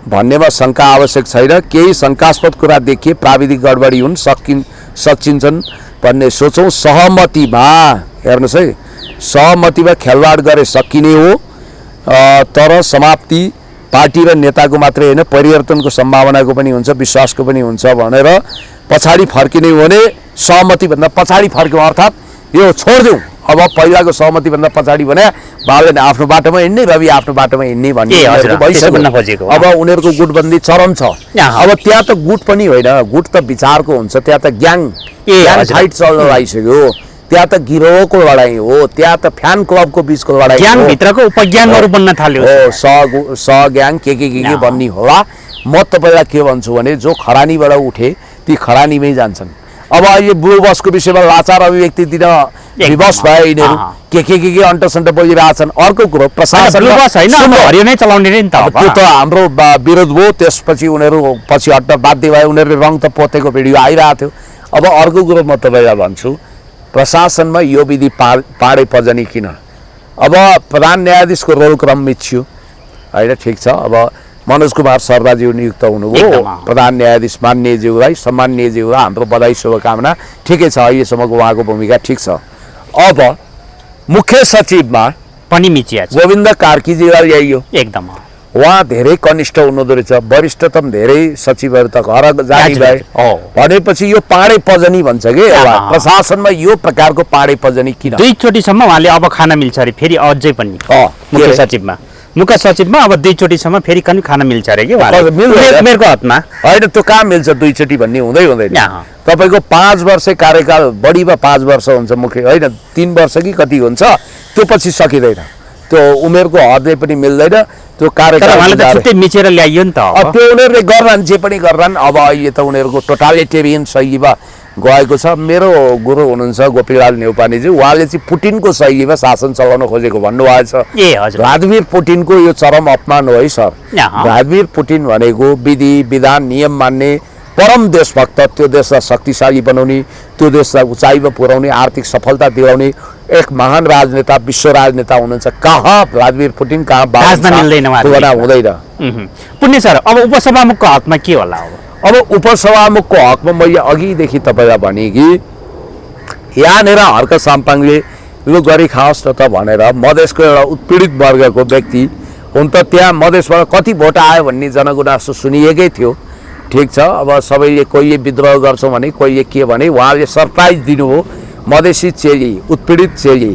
भन्नेमा शङ्का आवश्यक छैन। केही शङ्कास्पद कुरा देखिए प्राविधिक गडबडी हुन् सकिन्छन् भन्ने सोचौँ। सहमतिमा हेर्नुहोस् है, सहमतिमा खेलवाड गरे सकिने हो, तर समाप्ति पार्टी र नेताको मात्रै होइन परिवर्तनको सम्भावनाको पनि हुन्छ, विश्वासको पनि हुन्छ भनेर पछाडि फर्किने हो भने सहमतिभन्दा पछाडि फर्क्यौँ, अर्थात् यो छोडिदिउँ। अब पहिलाको सहमतिभन्दा पछाडि भने बाबुले आफ्नो बाटोमा हिँड्ने, रवि आफ्नो बाटोमा हिँड्ने भन्ने भइसक्यो। अब उनीहरूको गुटबन्दी चरम छ। अब त्यहाँ त गुट पनि होइन, गुट त विचारको हुन्छ, त्यहाँ त ग्याङ फाइट चल्न लागिसक्यो। त्यहाँ त गिरोहको लडाइँ हो, त्यहाँ त फ्यान क्लबको बिचको लडाइँ हो, ग्याङभित्रको उपज्ञानहरू बन्न थाल्यो हो, ग्याङ के बन्ने होला। म तपाईँलाई के भन्छु भने जो खरानीबाट उठे ती खरानीमै जान्छन्। अब अहिले ब्लू बसको विषयमा लाचार अभिव्यक्ति दिन विवश भए यिनीहरू के अन्टसन्ट बोलिरहेछन्। अर्को कुरो प्रशासन त्यो त हाम्रो विरोध भयो, त्यसपछि उनीहरू पछि हट्न बाध्य भए, उनीहरूले रङ त पोतेको भिडियो आइरहेको थियो। अब अर्को कुरो म तपाईँलाई भन्छु, प्रशासनमा यो विधि पाडे पजनी किन? अब प्रधान न्यायाधीशको रोल क्रम मिच्यो होइन, ठिक छ। अब मनोज कुमार शर्माज्यू नियुक्त हुनुभयो प्रधान न्यायाधीश, मान्यज्यूलाई सम्मान्यज्यूलाई हाम्रो बधाई शुभकामना, ठिकै छ, अहिलेसम्मको उहाँको भूमिका ठिक छ। अब मुख्य सचिवमा पनि मिचिया छ गोविन्द कार्कीजीलाई ल्याइयो, एकदम उहाँ धेरै कनिष्ठ हुनुहुँदो रहेछ, वरिष्ठतम धेरै सचिवहरू त घर जाने भए भनेपछि यो पाडे पजनी भन्छ कि प्रशासनमा यो प्रकारको पाडे पजनी किन? 2 चोटिसम्म उहाँले अब खाना मिल्छ अरे, फेरि अझै पनि मुख्य सचिवमा अब 2 चोटिसम्म फेरि खाना मिल्छ अरे कि उमेरको हदमा होइन। त्यो कहाँ मिल्छ 2 चोटि भन्ने हुँदैन। तपाईँको 5 वर्ष कार्यकाल, बढीमा 5 वर्ष हुन्छ मुख्य, होइन 3 वर्ष कि कति हुन्छ, त्यो पछि सकिँदैन, त्यो उमेरको हदले पनि मिल्दैन त्यो कार्यकाल मिचेर ल्याइयो नि त। त्यो उनीहरूले गर्छन्, जे पनि गर्छन्। अब अहिले त उनीहरूको टोटालिटेरियन शैलीमा गएको छ। मेरो गुरु हुनुहुन्छ गोपीलाल न्यौपानेजी, उहाँले चाहिँ पुटिनको शैलीमा शासन चलाउन खोजेको भन्नुभएको छ। ए हजुर, भ्लादिमिर पुटिनको यो चरम अपमान हो है सर। यहाँ। भ्लादिमिर पुटिन भनेको विधि विधान नियम मान्ने परम देशभक्त, त्यो देशलाई शक्तिशाली बनाउने, त्यो देशलाई उचाइमा पुर्याउने, आर्थिक सफलता दिलाउने एक महान राजनेता, विश्व राजनेता हुनुहुन्छ। कहाँ भ्लादिमिर पुटिन, कहाँ बाँच्न मिल्दैन उहाँले। हुँदैन। पुण्य सर, अब उपसभामुखको हकमा के होला अब उपसभामुखको हकमा मैले अघिदेखि तपाईँलाई भने कि यहाँनिर हर्क साम्पाङले लु गरी खाओस् न त भनेर मधेसको एउटा उत्पीडित वर्गको व्यक्ति हुन त त्यहाँ मधेसबाट कति भोट आयो भन्ने जनगुनासो सुनिएकै थियो। ठिक छ, अब सबैले कोहीले विद्रोह गर्छौँ भने कोहीले के भने उहाँले सरप्राइज दिनुभयो। मधेसी चेली, उत्पीडित चेली,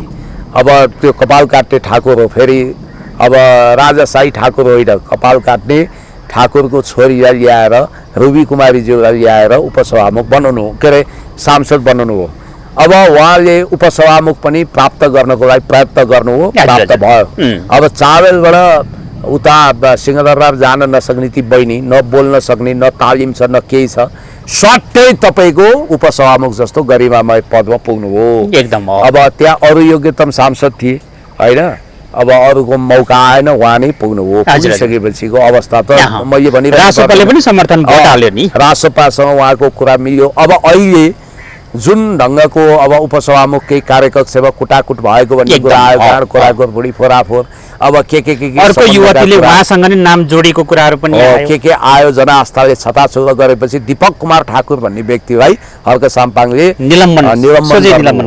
अब त्यो कपाल काट्ने ठाकुर हो, फेरि अब राजाशाही ठाकुर होइन, कपाल काट्ने ठाकुरको छोरीलाई ल्याएर रुबी कुमारीज्यूलाई ल्याएर उपसभामुख बनाउनु, के अरे सांसद बनाउनु हो। अब उहाँले उपसभामुख पनि प्राप्त गर्नको लागि प्रयत्न गर्नु हो, प्राप्त भयो। अब चावलबाट उता सिंहदरबार जान नसक्ने ती बहिनी, न बोल्न सक्ने, न तालिम छ न केही छ, सट्टै तपाईँको उपसभामुख जस्तो गरिमामय पदमा पुग्नु हो एकदम। अब त्यहाँ अरू योग्यतम सांसद थिए होइन, अब अरूको मौका आएन, उहाँ नै पुग्नु हो। पुगिसकेपछिको अवस्था त मैले भनि रासपाले पनि समर्थन हाल्यो नि, रासपासँग उहाँको कुरा मिल्यो। अब अहिले जुन ढङ्गको अब उपसभामुख केही कार्यकक्षमा कुटाकुट भएको भन्ने कुरा आयो, गाँड खोराको बुढी फोराफोर, अब के अर्को युवतीले उहाँसँग नै नाम जोडेको कुराहरू पनि आयो, के आयो। जनआस्थाले छताछुता गरेपछि दीपक कुमार ठाकुर भन्ने व्यक्तिलाई हर्क साम्पाङले निलम्बन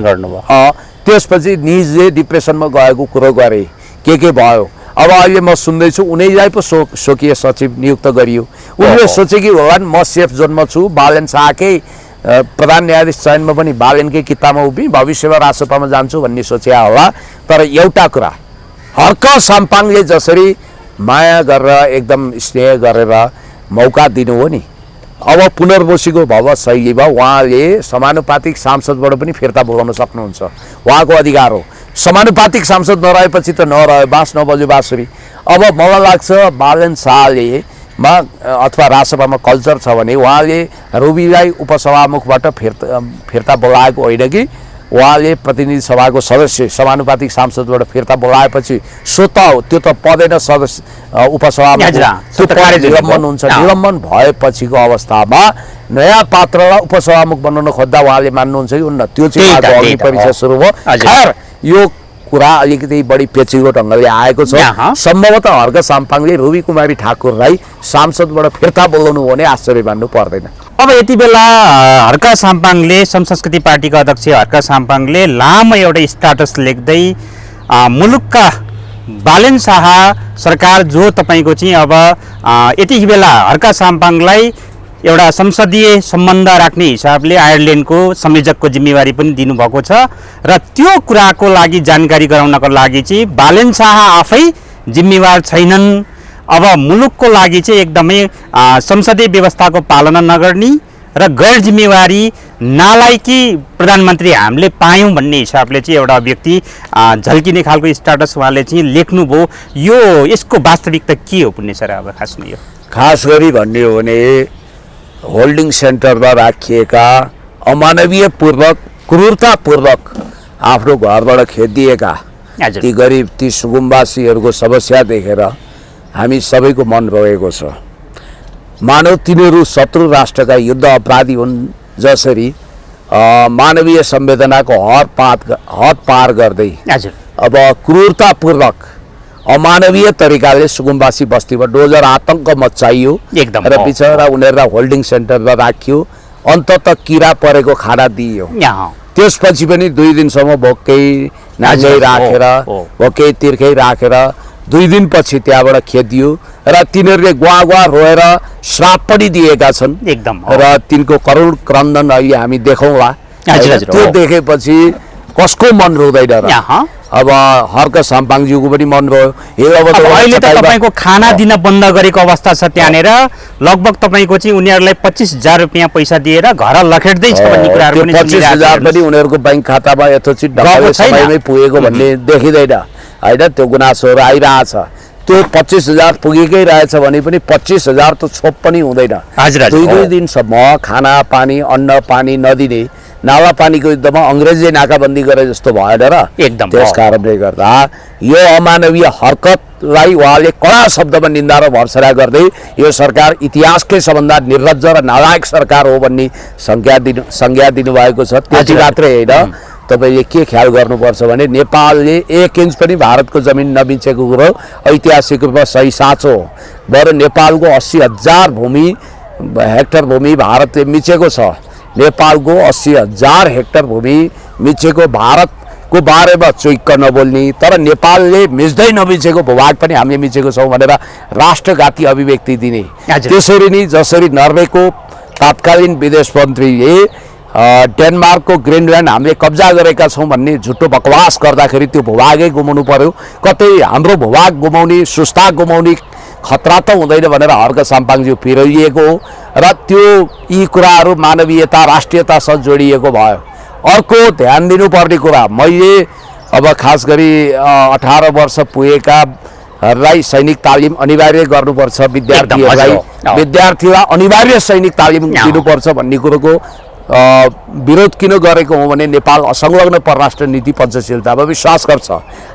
गर्नुभयो। त्यसपछि निजले डिप्रेसनमा गएको कुरो गरे, के भयो। अब अहिले म सुन्दैछु उनीलाई पो स्वकीय सचिव नियुक्त गरियो। उनले सोचे कि भगवान् म सेफ जोनमा छु, बालन शाहकै प्रधान न्यायाधीश चयनमा पनि बालनकै किताबमा उभि भविष्यमा राजसभामा जान्छु भन्ने सोचिया होला। तर एउटा कुरा, हर्क साम्पाङले जसरी माया गरेर एकदम स्नेह गरेर मौका दिनु हो नि, अब पुनर्वसीको भव शैलीमा उहाँले समानुपातिक सांसदबाट पनि फिर्ता बोलाउन सक्नुहुन्छ, उहाँको अधिकार हो। समानुपातिक सांसद नरहेपछि त नरह्यो, बाँस नबज्यो बाँसुरी। अब मलाई लाग्छ बालन शाहले अथवा राजसभामा कल्चर छ भने उहाँले रुबीलाई उपसभामुखबाट फिर्ता बोलाएको होइन कि उहाँले प्रतिनिधि सभाको सदस्य समानुपातिक सांसदबाट फिर्ता बोलाएपछि स्वतः हो, त्यो त पदैन सदस्य उपसभामुख, निलम्बन हुन्छ। निलम्बन भएपछिको अवस्थामा नयाँ पात्रलाई उपसभामुख बनाउन खोज्दा उहाँले मान्नुहुन्छ कि उन्न, त्यो चाहिँ अघि परिचय सुरु भयो। यो कुरा अलिकति बढी पेचिलो ढङ्गले आएको छ। सम्भवतः हर्क साम्पाङले रुबी कुमारी ठाकुरलाई सांसदबाट फिर्ता बोलाउनु हो भने आश्चर्य मान्नु पर्दैन। अब यति बेला हर्क साम्पाङले, सम संस्कृति पार्टीका अध्यक्ष हर्क साम्पाङले लामो एउटा स्ट्याटस लेख्दै मुलुकका बालन शाह सरकार जो तपाईँको चाहिँ अब यति बेला हर्क साम्पाङलाई एउटा संसदीय सम्बन्ध राख्ने हिसाबले आयरल्यान्डको संयोजकको जिम्मेवारी पनि दिनुभएको छ र त्यो कुराको लागि जानकारी गराउनको लागि चाहिँ बालन शाह आफै जिम्मेवार छैनन्। अब मुलुकको लागि चाहिँ एकदमै संसदीय व्यवस्थाको पालना नगर्ने र गैर जिम्मेवारी नालायकी प्रधानमन्त्री हामीले पायौँ भन्ने हिसाबले चाहिँ एउटा व्यक्ति झल्किने खालको स्ट्याटस उहाँले चाहिँ लेख्नुभयो। यो यसको वास्तविकता के हो पुण्य सर? अब खासमा यो खास गरी भन्ने हो भने होल्डिङ सेन्टरमा राखिएका अमानवीयपूर्वक क्रूरतापूर्वक आफ्नो घरबाट खेदिएका ती गरिब ती सुकुम्बासीहरूको समस्या देखेर हामी सबैको मन रोएको छ। मानव तिनीहरू शत्रु राष्ट्रका युद्ध अपराधी हुन्, जसरी मानवीय संवेदनाको हद पार गर्दै अब क्रूरतापूर्वक अमानवीय तरिकाले सुकुम्बासी बस्तीमा डोजर आतंक मचाइयो र बिचरा उनीहरूलाई होल्डिङ सेन्टरमा राखियो। अन्ततः किरा परेको खाना दिइयो। त्यसपछि पनि 2 दिनसम्म भोकै नाङ्गै राखेर भोकै तिर्खै राखेर 2 दिनपछि त्यहाँबाट खेदियो र तिनीहरूले गुवा गुवा रोएर श्राप पनि दिएका छन् र तिनको करुण क्रन्दन अहिले हामी देखौँला। त्यो देखेपछि कसको मन रोदैन र? अब हर्क साम्पाङज्यूको पनि मन रह्यो। अहिले त तपाईँको खाना दिन बन्द गरेको अवस्था छ त्यहाँनिर। लगभग तपाईँको चाहिँ उनीहरूलाई 25,000 रुपियाँ पैसा दिएर घर लखेट्दैछ भन्ने कुराहरू पनि 25,000 पनि उनीहरूको बैंक खातामा यथोचित ढङ्गले समयमै पुगेको भन्ने देखिँदैन होइन। त्यो गुनासोहरू आइरहेछ। त्यो 25,000 पुगेकै रहेछ भने पनि 25,000 त छोप पनि हुँदैन। हजुर, हजुर। दुई दिनसम्म खाना पानी अन्न पानी नदिने नाला पानीको युद्धमा अङ्ग्रेजले नाकाबन्दी गरे जस्तो भएन र? एकदम। त्यस कारणले गर्दा यो अमानवीय हरकतलाई उहाँले कडा शब्दमा निन्दा र भर्सना गर्दै यो सरकार इतिहासकै सबभन्दा निर्लज्ज र नालायक सरकार हो भन्ने संज्ञा दिनुभएको छ। त्यति मात्रै होइन, तपाईँले के ख्याल गर्नुपर्छ भने नेपालले 1 इन्च पनि भारतको जमिन नबिचेको कुरो ऐतिहासिक रूपमा सही साँचो हो। बरु नेपालको 80,000 हेक्टर भूमि भारतले मिचेको छ। नेपालको 80,000 हेक्टर भूमि मिचेको भारतको बारेमा चुइक्क नबोल्ने, तर नेपालले मिच्दै नमिचेको भूभाग पनि हामीले मिचेको छौँ भनेर राष्ट्रघाती अभिव्यक्ति दिने। त्यसरी नै जसरी नर्वेको तत्कालीन विदेश मन्त्रीले डेनमार्कको ग्रिनल्यान्ड हामीले कब्जा गरेका छौँ भन्ने झुटो बकवास गर्दाखेरि त्यो भूभागै गुमाउनु पर्यो। कतै हाम्रो भूभाग गुमाउने सुस्ता गुमाउने खतरा त हुँदैन भनेर हर्क साम्पाङज्यू फिराइएको हो र त्यो यी कुराहरू मानवीयता राष्ट्रियतासँग जोडिएको भयो। अर्को ध्यान दिनुपर्ने कुरा, मैले अब खास गरी 18 वर्ष पुगेकाहरूलाई सैनिक तालिम अनिवार्य गर्नुपर्छ, विद्यार्थीलाई अनिवार्य सैनिक तालिम दिनुपर्छ भन्ने कुरोको विरोध किन गरेको हो भने नेपाल असंलग्न परराष्ट्र नीति पञ्चशीलतामा विश्वास गर्छ।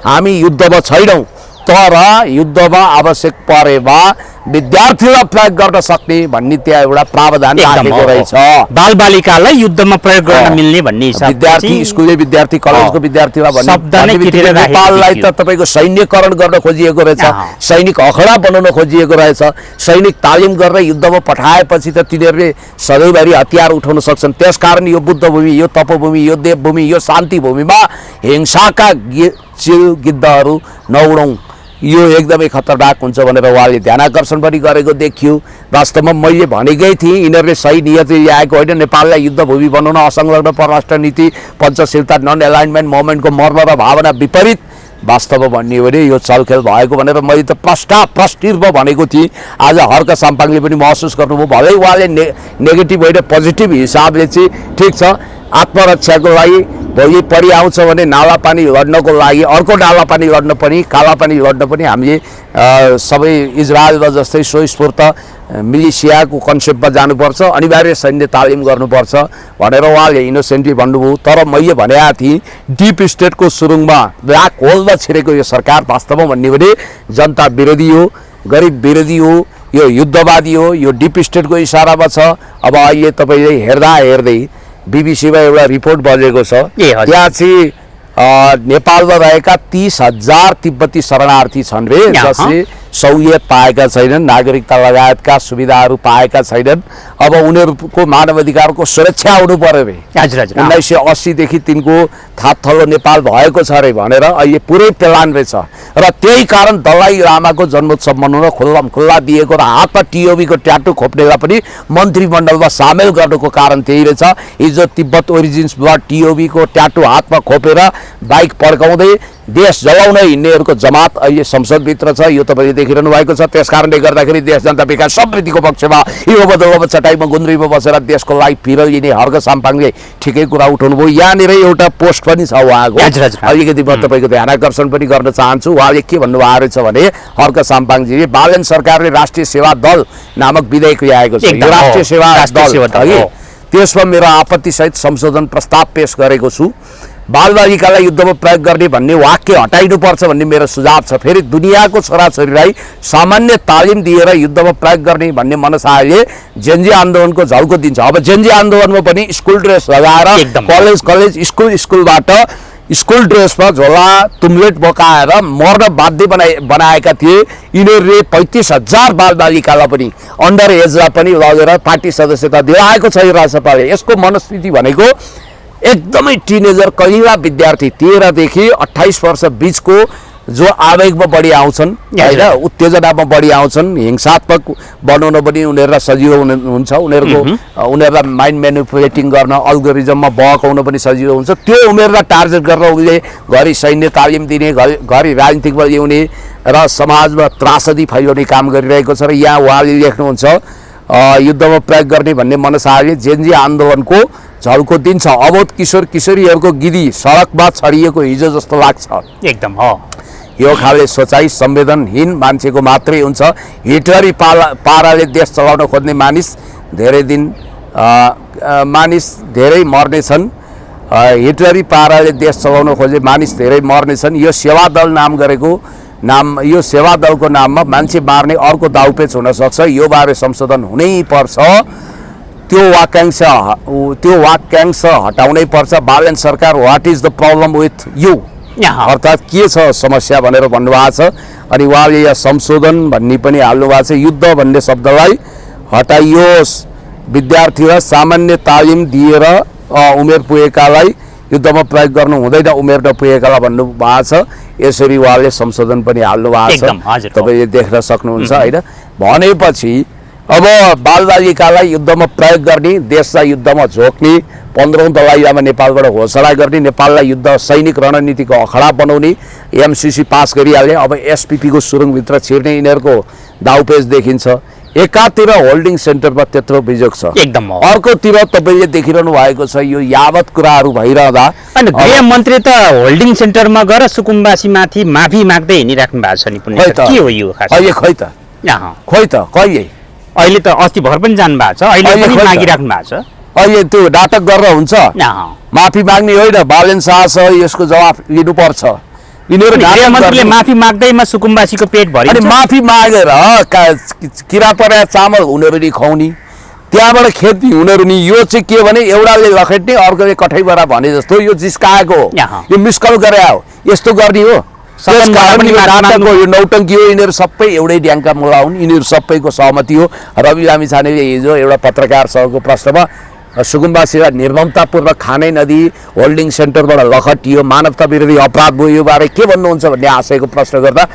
हामी युद्धमा छैनौँ, तर युद्धमा आवश्यक परेमा विद्यार्थीलाई प्रयोग गर्न सक्ने भन्ने त्यहाँ एउटा प्रावधान राखेको रहेछ। बालबालिकालाई युद्धमा प्रयोग गर्न मिल्ने भन्ने हिसाबले विद्यार्थी स्कुलले विद्यार्थी कलेजको विद्यार्थीलाई भन्ने नेपाललाई त तपाईँको सैन्यकरण गर्न खोजिएको रहेछ, सैनिक अखडा बनाउन खोजिएको रहेछ। सैनिक तालिम गरेर युद्धमा पठाएपछि त तिनीहरूले सधैँभरि हतियार उठाउन सक्छन्। त्यसकारण यो बुद्ध भूमि, यो तपभूमि, यो देवभूमि, यो शान्ति भूमिमा हिंसाका चिल गिद्धहरू नउडौँ, यो एकदमै खतरनाक हुन्छ भनेर उहाँले ध्यानाकर्षण पनि गरेको देखियो। वास्तवमा मैले भनेकै थिएँ यिनीहरूले सही नियतले ल्याएको होइन। नेपाललाई युद्धभूमि बनाउन असंलग्न परराष्ट्र नीति पञ्चशीलता नन एलाइनमेन्ट मोमेन्टको मर्म र भावना विपरीत वास्तवमा भन्ने हो भने यो चलखेल भएको भनेर मैले त प्रष्टिर्व भनेको थिएँ। आज हर्क साम्पाङले पनि महसुस गर्नुभयो। भलै उहाँले नेगेटिभ होइन पोजिटिभ हिसाबले चाहिँ ठिक छ, आत्मरक्षाको लागि भोलि परि आउँछ भने नाला पानी लड्नको लागि अर्को नाला पानी लड्न पनि काला पानी लड्न पनि हामीले सबै इजरायल जस्तै स्वस्फूर्त मिलिसियाको कन्सेप्टमा जानुपर्छ, अनिवार्य सैन्य तालिम गर्नुपर्छ भनेर उहाँले इनोसेन्टली भन्नुभयो। तर मैले भनेका थिएँ डिप स्टेटको सुरुङमा ब्ल्याक होलमा छिरेको यो सरकार वास्तवमा भन्ने भने जनता विरोधी हो, गरिब विरोधी हो, यो युद्धवादी हो, यो डिप स्टेटको इसारामा छ। अब अहिले तपाईँले हेर्दै बीबीसीमा एउटा रिपोर्ट बजेको छ, त्यहाँ चाहिँ नेपालमा रहेका 30,000 तिब्बती शरणार्थी छन् रे, जसले सहुलियत पाएका छैनन्, नागरिकता लगायतका सुविधाहरू पाएका छैनन्। अब उनीहरूको मानव अधिकारको सुरक्षा हुनु पर्यो रे। 1980 देखि तिनको थापथलो नेपाल भएको छ अरे भनेर अहिले पुरै प्लान रहेछ र त्यही कारण दलाई लामाको जन्मोत्सव मनाउन खुल्ला दिएको र हातमा टिओबीको ट्याटु खोप्नेलाई पनि मन्त्रीमण्डलमा सामेल गर्नुको कारण त्यही रहेछ। हिजो तिब्बत ओरिजिन्सबाट टिओबीको ट्याटु हातमा खोपेर बाइक पड्काउँदै देश जलाउन हिँड्नेहरूको जमात अहिले संसदभित्र छ, यो तपाईँले देखिरहनु भएको छ। त्यस कारणले गर्दाखेरि देश जनता विकास समृद्धिको पक्षमा यो बदलमा चटाइमा गुन्द्रीमा बसेर देशको लागि फिराइने हर्क साम्पाङले ठिकै कुरा उठाउनु भयो। यहाँनिर एउटा पोस्ट पनि छ उहाँको, अलिकति म तपाईँको ध्यान आकर्षण पनि गर्न चाहन्छु। उहाँले के भन्नुभएको रहेछ भने हर्क साम्पाङजीले बालन सरकारले राष्ट्रिय सेवा दल नामक विधेयक ल्याएको छ, यो राष्ट्रिय सेवा दल त्यसमा मेरो आपत्तिसहित संशोधन प्रस्ताव पेश गरेको छु। बालबालिकालाई युद्धमा प्रयोग गर्ने भन्ने वाक्य हटाइनुपर्छ भन्ने मेरो सुझाव छ। फेरि दुनियाँको छोराछोरीलाई सामान्य तालिम दिएर युद्धमा प्रयोग गर्ने भन्ने मनसायले जेन्जी आन्दोलनको झल्को दिन्छ। अब जेन्जी आन्दोलनमा पनि स्कुल ड्रेस लगाएर कलेज स्कुलबाट स्कुल ड्रेसमा झोला तुम्लेट बोकाएर मर्न बाध्य बनाएका थिए। यिनीहरूले 35,000 बालबालिकालाई पनि अन्डर एजलाई पनि लगेर पार्टी सदस्यता दिलाएको छ राजसभाले। यसको मनस्थिति भनेको एकदमै टिनेजर कलिला विद्यार्थी 13 देखि 28 वर्ष बिचको जो आवेगमा बढी आउँछन् होइन, उत्तेजनामा बढी आउँछन्, हिंसात्मक बनाउन पनि उनीहरूलाई सजिलो हुन्छ, उनीहरूलाई माइन्ड म्यानिपुलेटिङ गर्न अल्गोरिजममा बहकाउन पनि सजिलो हुन्छ। त्यो उमेरलाई टार्गेट गरेर उसले घरि सैन्य तालिम दिने, घरि राजनीतिकमा ल्याउने र समाजमा त्रासदी फैलाउने काम गरिरहेको छ। र यहाँ उहाँले लेख्नुहुन्छ युद्धमा प्रयोग गर्ने भन्ने मनसायले जेन्जी आन्दोलनको झल्को दिन्छ। अबोध किशोर किशोरीहरूको गिदी सडकमा छरिएको हिजो जस्तो लाग्छ। एकदम हो। यो खाले सोचाइ संवेदनहीन मान्छेको मात्रै हुन्छ। हिटलरी पाराले देश चलाउन खोज्ने मानिस धेरै मर्नेछन्। हिटलरी पाराले देश चलाउन खोजे मानिस धेरै मर्नेछन्। यो सेवा दलको नाममा मान्छे मार्ने अर्को दाउपेच हुन सक्छ। यो बारे संशोधन हुनै पर्छ। त्यो वाक्यांश हटाउनै पर्छ। बालन सरकार what is the problem with you, अर्थात् के छ समस्या भनेर भन्नुभएको छ। अनि उहाँले यहाँ संशोधन भन्ने पनि हाल्नु भएको छ। युद्ध भन्ने शब्दलाई हटाइयोस्। विद्यार्थी र सामान्य तालिम दिएर उमेर पुगेकालाई युद्धमा प्रयोग गर्नु हुँदैन, उमेर नपुगेकालाई भन्नुभएको छ। यसरी उहाँले संशोधन पनि हाल्नु भएको छ, तपाईँले देख्न सक्नुहुन्छ होइन। भनेपछि अब बालबालिकालाई युद्धमा प्रयोग गर्ने, देशलाई युद्धमा झोक्ने, 15औं दलाइलामा नेपालबाट घोषणा गर्ने, नेपाललाई युद्ध सैनिक रणनीतिको अखडा बनाउने, एमसीसी पास गरिहाल्ने, अब एसपीपीको सुरुङभित्र छिर्ने यिनीहरूको दाउपेच देखिन्छ। एकातिर होल्डिङ सेन्टरमा त्यत्रो बिजोग छ, एकदम अर्कोतिर तपाईँले देखिरहनु भएको छ यो यावत कुराहरू भइरहँदा अनि गृहमन्त्री त होल्डिङ सेन्टरमा गएर सुकुम्बासीमाथि माफी माग्दै हिँडिराख्नु भएको छ नि। के हो यो खास? खोइ त कहिले अहिले त अस्ति भर पनि जानु भएको छ, अहिले पनि मागिराख्नु भएको छ। अहिले त्यो नाटक गरेर हुन्छ? माफी माग्ने होइन, बालन शाह छ, यसको जवाफ लिनुपर्छ। यिनीहरू गृहमन्त्रीले माफी माग्दैमा सुकुम्बासीको पेट भरिन्छ। अनि माफी मागेर किरा परेका चामल उनीहरूले खुवाउने, त्यहाँबाट खेती उनीहरू नि। यो चाहिँ के भने एउटाले लखेट्ने अर्कोले कठैबरा भने जस्तो यो जिस्काएको हो, यो मिस्कल गरे हो, यस्तो गर्ने हो। यो नौटङ्की हो। यिनीहरू सबै एउटै ड्याङका मुला हुन्। यिनीहरू सबैको सहमति हो। रवि लामिछानेले हिजो एउटा पत्रकार सहको प्रश्नमा सुकुम्बासीलाई निर्ममतापूर्वक खानै नदिई होल्डिङ सेन्टरबाट लखटियो, मानवता विरोधी अपराध भयो, यो बारे के भन्नुहुन्छ भन्ने आशयको प्रश्न गर्दा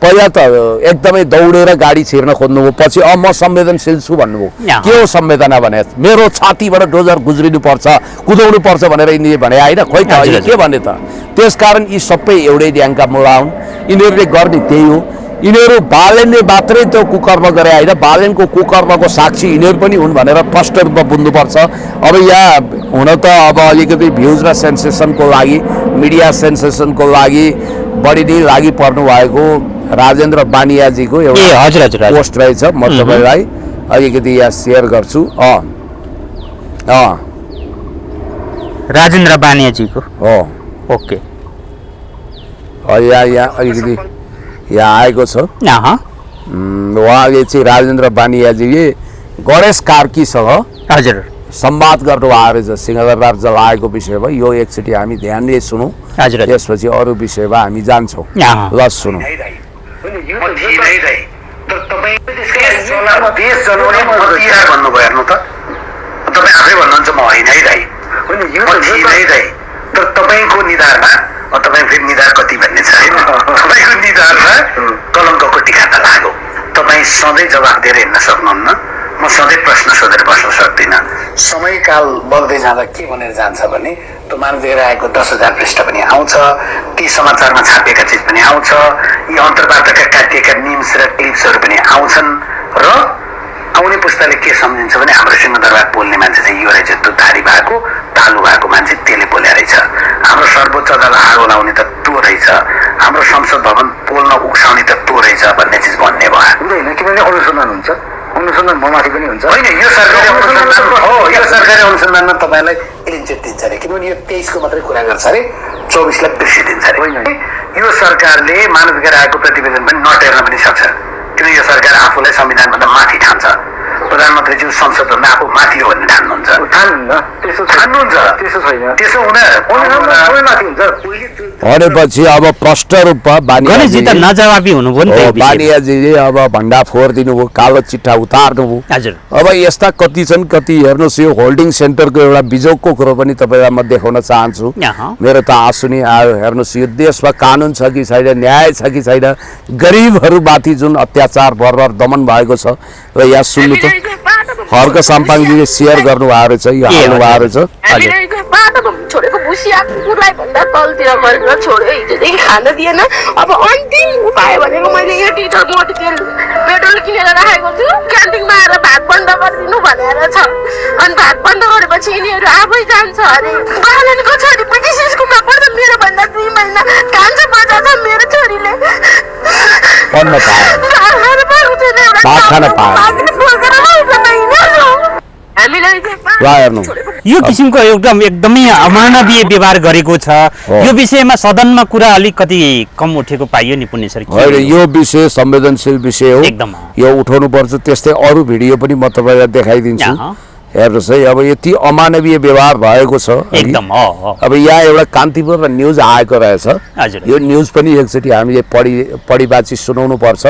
पहिला त एकदमै दौडेर गाडी छिर्न खोज्नुभयो, पछि म संवेदनशील छु भन्नुभयो। के हो संवेदना भने? मेरो छातीबाट डोजर गुज्रिनु पर्छ, कुदाउनु पर्छ भनेर यिनीहरूले भने होइन। खोइ त अहिले के भने त? त्यसकारण यी सबै एउटै ड्याङका मुला हुन्। यिनीहरूले गर्ने त्यही हो। यिनीहरू बालनले मात्रै त्यो कुकर्म गरे होइन, बालनको कुकर्मको साक्षी यिनीहरू पनि हुन् भनेर स्पष्ट रूपमा बुझ्नुपर्छ। अब यहाँ हुन त अब अलिकति भ्युज र सेन्सेसनको लागि, मिडिया सेन्सेसनको लागि बढी नै लागि पर्नु भएको राजेन्द्र बानियाजीको एउटा पोस्ट रहेछ। म तपाईँलाई अलिकति यहाँ सेयर गर्छु। राजेन्द्र बानियाजीको हो, ओके। यहाँ अलिकति यहाँ आएको छ। उहाँले चाहिँ राजेन्द्र बानियाजीले गणेश कार्कीसँग हजुर संवाद गर्नु भएको रहेछ सिंहदरबार जलाएको विषयमा। यो एकचोटि हामी ध्यानले सुनौँ, त्यसपछि अरू विषयमा हामी जान्छौँ। ल सुनौँ। तर तपाईँको निधारमा तपाईँ फेरि निधार कति भन्ने छ होइन, तपाईँको निधारमा कलङ्कको टिका त लाग्यो। तपाईँ सधैँ जवाफ दिएर हिँड्न सक्नुहुन्न, म सधैँ प्रश्न सोधेर बस्न सक्दिनँ। समयकाल बढ्दै जाँदा के भनेर जान्छ भने त्यो मानवीय आएको 10,000 पृष्ठ पनि आउँछ, ती समाचारमा छापिएका चिज पनि आउँछ, यी अन्तर्वार्ताका काटिएका मिम्स र क्लिप्सहरू पनि आउँछन्। र आउने पुस्ताले के सम्झिन्छ भने हाम्रो सिंहदरबार बोल्ने मान्छे चाहिँ यो रहेछ, त्यो धारी भएको तालु भएको मान्छे त्यसले बोले रहेछ, हाम्रो सर्वोच्च अदालत आगो लाउने त त्यो रहेछ, हाम्रो संसद भवन पोल्न उक्साउने त त्यो रहेछ भन्ने चिज भन्ने भयो। हुँदैन, किनभने अनुसन्धान हुन्छ, अनुसन्धान ममाथि पनि हुन्छ होइन। यो सरकारी अनुसन्धान हो, यो सरकारी अनुसन्धानमा तपाईँलाई क्लिनचिट दिन्छ अरे, किनभने यो 23 को मात्रै कुरा गर्छ अरे, 24 लाई बिर्सिदिन्छ अरे। होइन, यो सरकारले मानवाधिकार आयोगको प्रतिवेदन पनि नटेर्न पनि सक्छ, किन यो सरकार आफूलाई संविधानभन्दा माथि ठान्छ। प्रधानमन्त्रीज्यू संसदभन्दा आफू माथि हो भन्ने ठान्नुहुन्छ? ठान्नुहुन्छ? त्यसो छैन, त्यसो भनेपछि अब प्रष्ट रूपमा बानियाजीले अब भण्डा फोहोर दिनुभयो, कालो चिट्ठा उतार्नुभयो। अब यस्ता कति छन्, कति हेर्नुहोस्। यो होल्डिङ सेन्टरको एउटा बिजोगको कुरो पनि तपाईँलाई म देखाउन चाहन्छु। मेरो त आँसु नै आयो। हेर्नुहोस्, यो देशमा कानुन छ कि छैन, न्याय छ कि छैन, गरिबहरूमाथि जुन अत्याचार बर्बर दमन भएको छ। र यहाँ सुन्नु त हर्क साम्पाङजीले सेयर गर्नुभएको रहेछ यो हाल्नु भएको रहेछ। हामीले बाटोमा छोडेको भुसिया कुकुरलाई भन्दा तलतिर गरेर छोड्यो, हिजोदेखि खान दिएन। अब अन्तिम उपाय भनेको मैले 1 लिटर मोटी तेल पेट्रोल किनेर राखेको छु, क्यान्टिनमा आएर भात बन्द गरिदिनु भनेर छ। अनि भात बन्द गरेपछि यिनीहरू आफै जान्छ अरे। बालनको छोरी पनि स्कुलमा पढ्छ, मेरो भन्दा 2 महिना कान्छ बजाउँछ मेरो छोरीले। पढ्न पायो, भात खान पायो। हामीलाई ल हेर्नु यो किसिमको एकदमै अमानवीय व्यवहार गरेको छ। यो विषयमा सदनमा कुरा अलिकति कम उठेको पाइयो नि पुण्य सर। होइन, यो विषय संवेदनशील विषय हो, एकदम यो उठाउनु पर्छ। त्यस्तै अरू भिडियो पनि म तपाईँलाई देखाइदिन्छु। हेर्नुहोस् है, अब यति अमानवीय व्यवहार भएको छ एकदम। अब यहाँ एउटा कान्तिपुर र न्युज आएको रहेछ, यो न्युज पनि एकचोटि हामीले पढिबाची सुनाउनु पर्छ।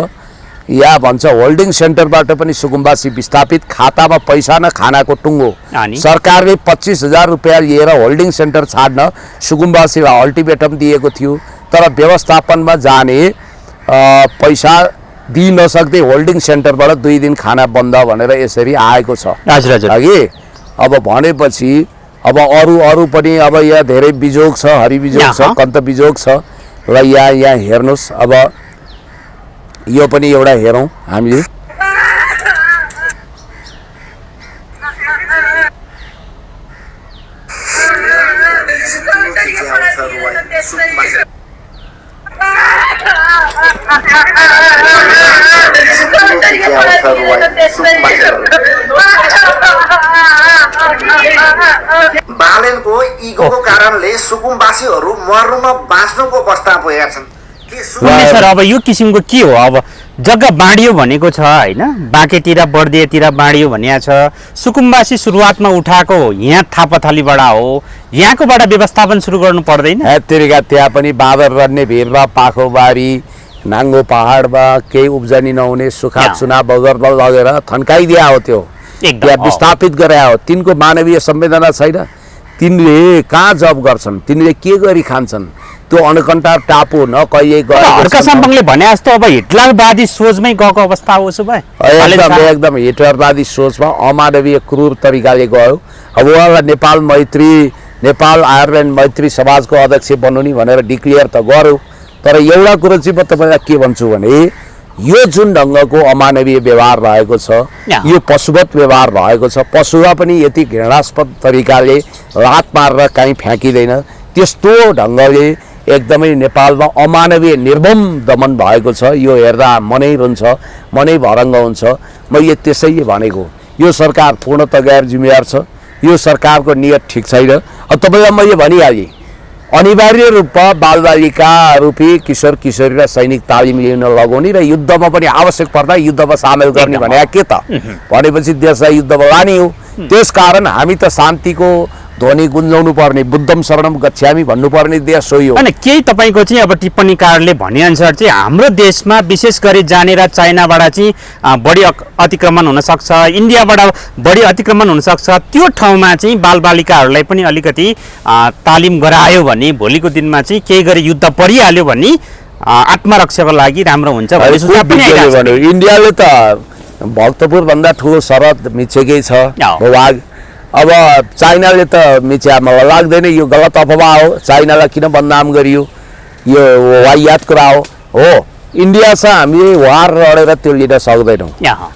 यहाँ भन्छ होल्डिङ सेन्टरबाट पनि सुकुम्बासी विस्थापित, खातामा पैसा न खानाको टुङ्गो। सरकारले 25,000 रुपियाँ लिएर होल्डिङ सेन्टर छाड्न सुकुम्बासीलाई अल्टिमेटम दिएको थियो, तर व्यवस्थापनमा जाने पैसा दिइ नसक्दै होल्डिङ सेन्टरबाट 2 दिन खाना बन्द भनेर यसरी आएको छ। अघि अब भनेपछि अब अरू पनि अब यहाँ धेरै बिजोग छ, हरिबिजोग छ, कन्त बिजोग छ। र यहाँ हेर्नुहोस्, अब यो पनि एउटा हेरौँ हामीले। बालनको इगोको कारणले सुकुम्बासीहरू मर्नुमा बाँच्नुको अवस्था पुगेका छन्। सर अब यो किसिमको के हो? अब जग्गा बाँडियो भनेको छ होइन, बाँकेतिर बर्दियातिर बाँडियो भनिएको छ। सुकुम्बासी सुरुवातमा उठाएको यहाँ थापाथलीबाट हो, यहाँकोबाट व्यवस्थापन सुरु गर्नु पर्दैन? तेरिका त्यहाँ पनि बाँदर रड्ने भिरमा पाखोबारी नाङ्गो पहाडमा केही उब्जनी नहुने सुखा चुना बगर लगेर थन्काइदिया हो। त्यो त्यहाँ विस्थापित गरे हो। तिनको मानवीय संवेदना छैन। तिनले कहाँ जब गर्छन्, तिनले के गरी खान्छन्? त्यो अनकन्टा टापु न कहिले हर्क साम्पाङले भने जस्तो अब हिटलरवादी सोचमै गएको अवस्था हो। उसो भए एकदम हिटलरवादी सोचमा अमानवीय क्रूर तरिकाले गयो। अब उहाँलाई नेपाल आयरल्यान्ड मैत्री समाजको अध्यक्ष बन्नु नि भनेर डिक्लेयर त गर्यो, तर एउटा कुरो चाहिँ म तपाईँलाई के भन्छु भने यो जुन ढङ्गको अमानवीय व्यवहार रहेको छ, यो पशुवत व्यवहार रहेको छ। पशुलाई पनि यति घृणास्पद तरिकाले लात मारेर कहीँ फ्याँकिँदैन। त्यस्तो ढङ्गले एकदमै नेपालमा अमानवीय निर्मम दमन भएको छ। यो हेर्दा मनै रुन्छ, मनै भरङ्ग हुन्छ। मैले त्यसैले भनेको यो सरकार पूर्णतः गैर जिम्मेवार छ। यो सरकारको नियत ठिक छैन। अब तपाईँलाई मैले भनिहालेँ, अनिवार्य रूपमा बालबालिका रूपी किशोर किशोरी र सैनिक तालिम लिन लगाउने र युद्धमा पनि आवश्यक पर्दा युद्धमा सामेल गर्ने भने के त भनेपछि देशलाई युद्धमा लाने हो। त्यसकारण हामी त शान्तिको ध्वनि गुन्जाउनु पर्ने, बुद्धम शरणम गच्छामी भन्नुपर्ने देश हो यो। अनि केही तपाईँको चाहिँ अब टिप्पणीकारले भनेअनुसार चाहिँ हाम्रो देशमा विशेष गरी जानेर चाइनाबाट चाहिँ बढी अतिक्रमण हुनसक्छ, इन्डियाबाट बढी अतिक्रमण हुनसक्छ। त्यो ठाउँमा चाहिँ बालबालिकाहरूलाई पनि अलिकति तालिम गरायो भने भोलिको दिनमा चाहिँ केही गरी युद्ध परिहाल्यो भने आत्मरक्षाको लागि राम्रो हुन्छ भन्ने सुझाव पनि आइरहेको छ। इन्डियाले त भक्तपुरभन्दा ठुलो सरहद मिचेकै छ भूभाग। अब चाइनाले त मिच्या मलाई लाग्दैन, यो गलत अफवाह हो। चाइनालाई किन बदनाम गरियो, यो वाहियात कुरा हो। इन्डियासँग हामीले वार लडेर त्यो लिन सक्दैनौँ।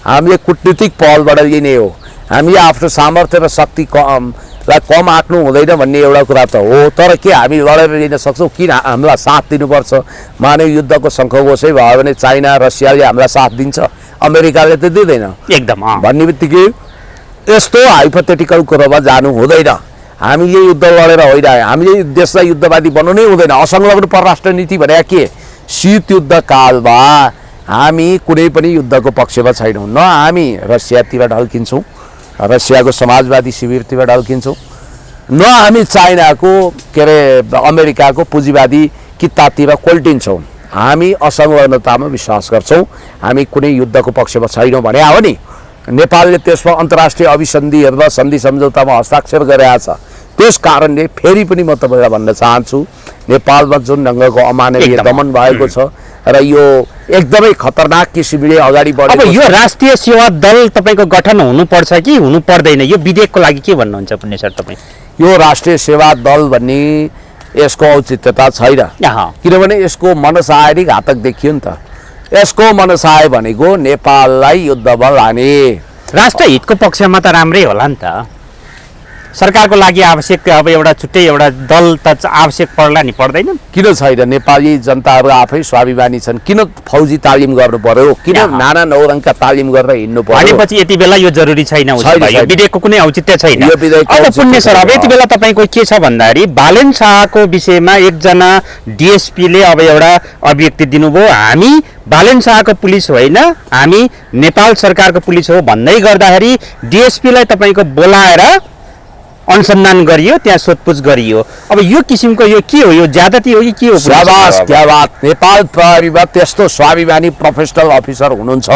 हामीले कूटनीतिक पहलबाट लिने हो। हामीले आफ्नो सामर्थ्य र शक्ति कम आँक्नु हुँदैन भन्ने एउटा कुरा त हो। तर के हामी लडेर लिन सक्छौँ? किन हामीलाई साथ दिनुपर्छ? मानव युद्धको शङ्खघोषै भयो भने चाइना रसियाले हामीलाई साथ दिन्छ, अमेरिकाले त दिँदैन एकदम भन्ने बित्तिकै यस्तो हाइपोथेटिकल कुरोमा जानु हुँदैन। हामीले युद्ध लडेर होइन, हामीले देशलाई युद्धवादी बनाउनै हुँदैन। असंलग्न परराष्ट्र नीति भने के? शीत युद्ध कालमा हामी कुनै पनि युद्धको पक्षमा छैनौँ। न हामी रसियातिर ढल्किन्छौँ, रसियाको समाजवादी शिविरतिर ढल्किन्छौँ, न हामी चाइनाको के अरे अमेरिकाको पुँजीवादी कितातिर कोल्टिन्छौँ। हामी असंलग्नतामा विश्वास गर्छौँ। हामी कुनै युद्धको पक्षमा छैनौँ भने हो नि। नेपालले त्यसमा अन्तर्राष्ट्रिय अभिसन्धिहरूमा सन्धि सम्झौतामा हस्ताक्षर गरेको छ। त्यस कारणले फेरि पनि म तपाईँलाई भन्न चाहन्छु नेपालमा जुन ढङ्गको अमानवीय एकदम। दमन भएको छ र यो एकदमै खतरनाक किसिमले अगाडि अब बढेको यो राष्ट्रिय सेवा दल तपाईँको गठन हुनुपर्छ कि हुनु पर्दैन, यो विधेयकको लागि के भन्नुहुन्छ पुण्य सर तपाईँ? यो राष्ट्रिय सेवा दल भन्ने यसको औचित्यता छैन, अहँ। किनभने यसको मनसाय नै घातक देखियो नि त। यसको मनसाय भनेको नेपाललाई युद्धमा लाने। राष्ट्र हितको पक्षमा त राम्रै होला नि त। सरकारको लागि आवश्यक अब एउटा छुट्टै एउटा दल त आवश्यक पर्ला नि, पर्दैन? किन छैन? नेपाली जनताहरू आफै स्वाभिमानी छन्, किन फौजी तालिम गर्नु पर्यो, किन यहाँ। नाना नौरङका तालिम गरेर हिँड्नु पर्यो? भनेपछि यति बेला यो जरुरी छैन, उसो छैन, भए यो छैन। विधेयकको कुनै औचित्य छैन। यो विधेयकको अब औचित्य पुण्य सर, अब छैन। यति बेला तपाईँको के छ भन्दाखेरि बालेन शाहको विषयमा एकजना डिएसपीले अब एउटा अभिव्यक्ति दिनुभयो, हामी बालेन शाहको पुलिस होइन, हामी नेपाल सरकारको पुलिस हो भन्दै गर्दाखेरि डिएसपीलाई तपाईँको बोलाएर अनुसन्धान गरियो, त्यहाँ सोधपुछ गरियो। अब यो किसिमको यो के हो? यो ज्यादती हो कि के हो? शाबाश, क्या बात। नेपाल प्रहरीमा त्यस्तो स्वाभिमानी प्रोफेसनल अफिसर हुनुहुन्छ।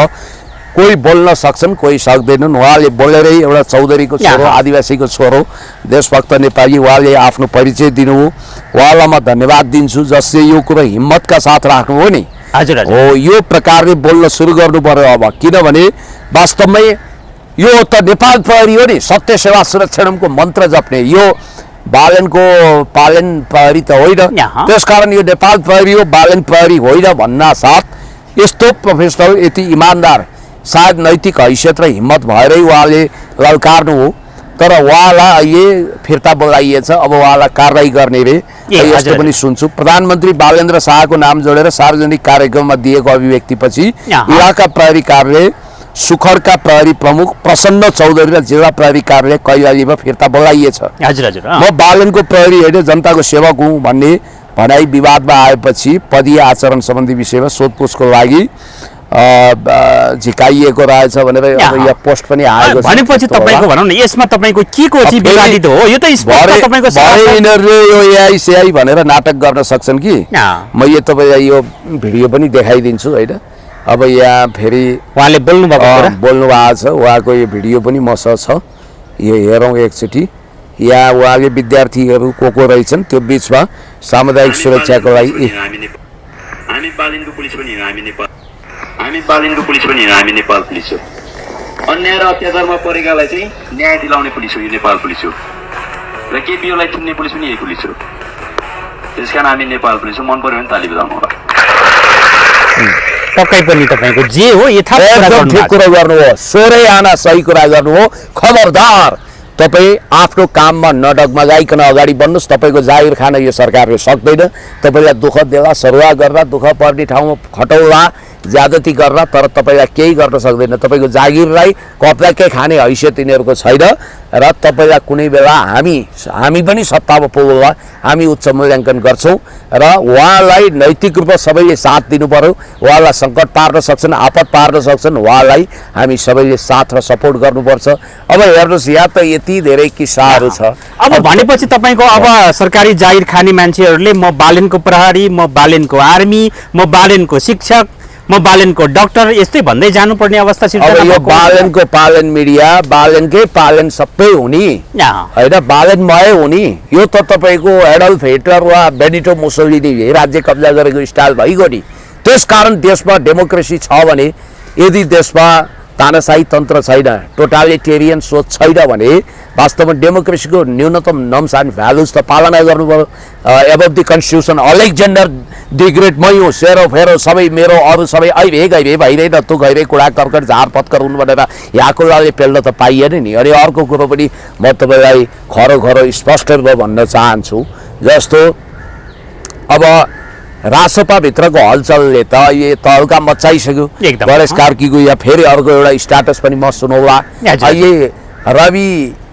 कोही बोल्न सक्छन्, कोही सक्दैनन्। उहाँले बोलेरै एउटा चौधरीको छोरो, यहाँ। आदिवासीको छोरो, देशभक्त नेपाली, उहाँले आफ्नो परिचय दिनुभयो। उहाँलाई म धन्यवाद दिन्छु जसले यो कुरो हिम्मतका साथ राख्नुभयो नि। हजुर हजुर। हो, यो प्रकारले बोल्न सुरु गर्नु पर्यो अब, किनभने वास्तवमै यो त नेपाल प्रहरी हो नि, सत्य सेवा सुरक्षणको मन्त्र जप्ने। यो बालेनको पालन प्रहरी त होइन, यहाँ। त्यसकारण यो नेपाल प्रहरी हो, बालन प्रहरी होइन भन्न साथ यस्तो प्रोफेसनल, यति इमान्दार, सायद नैतिक हैसियत र हिम्मत भएरै उहाँले ललकार्नु हो। तर उहाँलाई अहिले फिर्ता बोलाइएछ, अब उहाँलाई कारवाही गर्ने रे। हजुर, यस्तो पनि सुन्छु। प्रधानमन्त्री बालेन्द्र शाहको नाम जोडेर सार्वजनिक कार्यक्रममा दिएको अभिव्यक्तिपछि यहाँ। इलाका प्रहरी कार्यालय, सुखरका प्रहरी प्रमुख प्रसन्न चौधरी र जिल्ला प्रहरी कार्यालय कैलालीमा फिर्ता बोलाइएछ। हजुर हजुर। म बालनको प्रहरी होइन, जनताको सेवक हुँ भन्ने भनाइ विवादमा आएपछि पदीय आचरण सम्बन्धी विषयमा सोधपुछको लागि झिकाइएको रहेछ भनेर अब यहाँ पोस्ट पनि आएको छ। भनेपछि तपाईँको भनौँ न, यसमा तपाईँको के को चाहिँ विवादित हो? यो त स्पष्ट तपाईँको यिनीहरूले यो एआई सेआई भनेर नाटक गर्न सक्छन् कि। म यो तपाईँलाई यो भिडियो पनि देखाइदिन्छु होइन। अब यहाँ फेरि उहाँले बोल्नु भएको कुरा बोल्नु भएको छ, उहाँको यो भिडियो पनि मसँग छ, यो हेरौँ एकचोटि। यहाँ उहाँले विद्यार्थीहरू को रहेछन् त्यो बिचमा सामुदायिक सुरक्षाको लागि हामी बालिनको पुलिस पनि हो, हामी बालिनको पुलिस पनि हो, हामी नेपाल पुलिस हो। अन्याय र अत्याचारमा परेकालाई चाहिँ न्याय दिलाउने पुलिस हो, यो नेपाल पुलिस हो। र केपीओलाई चुन्ने पुलिस पनि यही पुलिस हो। त्यसकारण हामी नेपाल पुलिस हो। मन पर्यो भने ताली बजाउनु होला। पक्कै पनि तपाईँको जे हो यथार्थ कुरा एकदम गर्नु ठिक कुरा गर्नु हो, सोरै आना सही कुरा गर्नु हो। खबरदार तपाईँ आफ्नो काममा नडगमगाइकन अगाडि बढ्नुहोस्। तपाईँको जागिर खान यो सरकारले सक्दैन। तपाईँलाई दुःख देला, सरुवा गर्दा, दुःख पर्ने ठाउँमा खटौला, ज्यादती गर्दा, तर तपाईँलाई केही गर्न सक्दैन। तपाईँको जागिरलाई कब्जाकै खाने हैसियत यिनीहरूको छैन र तपाईँलाई कुनै बेला हामी पनि सत्तामा पुगौँला, हामी उच्च मूल्याङ्कन गर्छौँ र उहाँलाई नैतिक रूपमा सबैले साथ दिनु पर्यो। उहाँलाई सङ्कट पार्न सक्छन्, आपत पार्न सक्छन्, उहाँलाई हामी सबैले साथ र सपोर्ट गर्नुपर्छ। अब हेर्नुहोस्, यहाँ त यति धेरै किस्साहरू छ। अब भनेपछि तपाईँको अब सरकारी जागिर खाने मान्छेहरूले म बालेनको प्रहरी, म बालेनको आर्मी, म बालेनको शिक्षक, म बालेनको डाक्टर यस्तै भन्दै जानुपर्ने अवस्था अब यो बालेनको पालन मिडिया, बालेनकै पालन सबै हुने होइन, बालेनमय हुने। यो त तपाईँको एडल्फ हिटलर वा बेनिटो मुसोलिनी राज्य कब्जा गरेको स्टाइल भइगयो नि। त्यसकारण देशमा डेमोक्रेसी छ भने, यदि देशमा तानाशाही तन्त्र छैन, टोटालिटेरियन सोच छैन भने वास्तवमा डेमोक्रेसीको न्यूनतम नर्म्स एन्ड भ्यालुज त पालना गर्नु पर्यो। Above the constitution, Alexander the great मै हो, सेरो फेरो सबै मेरो, अरू सबै ऐभे गइभे भइरहेन, तँ गइभे कुडा कर्कट झार पत्कर हुनु भनेर यहाँको लागि पेल्न त पाइएन नि। अनि अर्को कुरो पनि म तपाईँलाई खरो स्पष्ट रूपमा भन्न चाहन्छु, जस्तो अब रासपाभित्रको हलचलले त यो तहल्का मचाइसक्यो। गणेश कार्कीको या फेरि अर्को एउटा स्ट्याटस पनि म सुनौला। अहिले रवि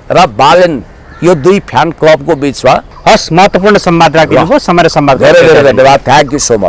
र बालेन यो दुई फ्यान क्लबको बिचमा हस् महत्त्वपूर्ण संवाद राखिदिनु भयो। समय र संवाद धेरै धेरै धन्यवाद। Thank you so much.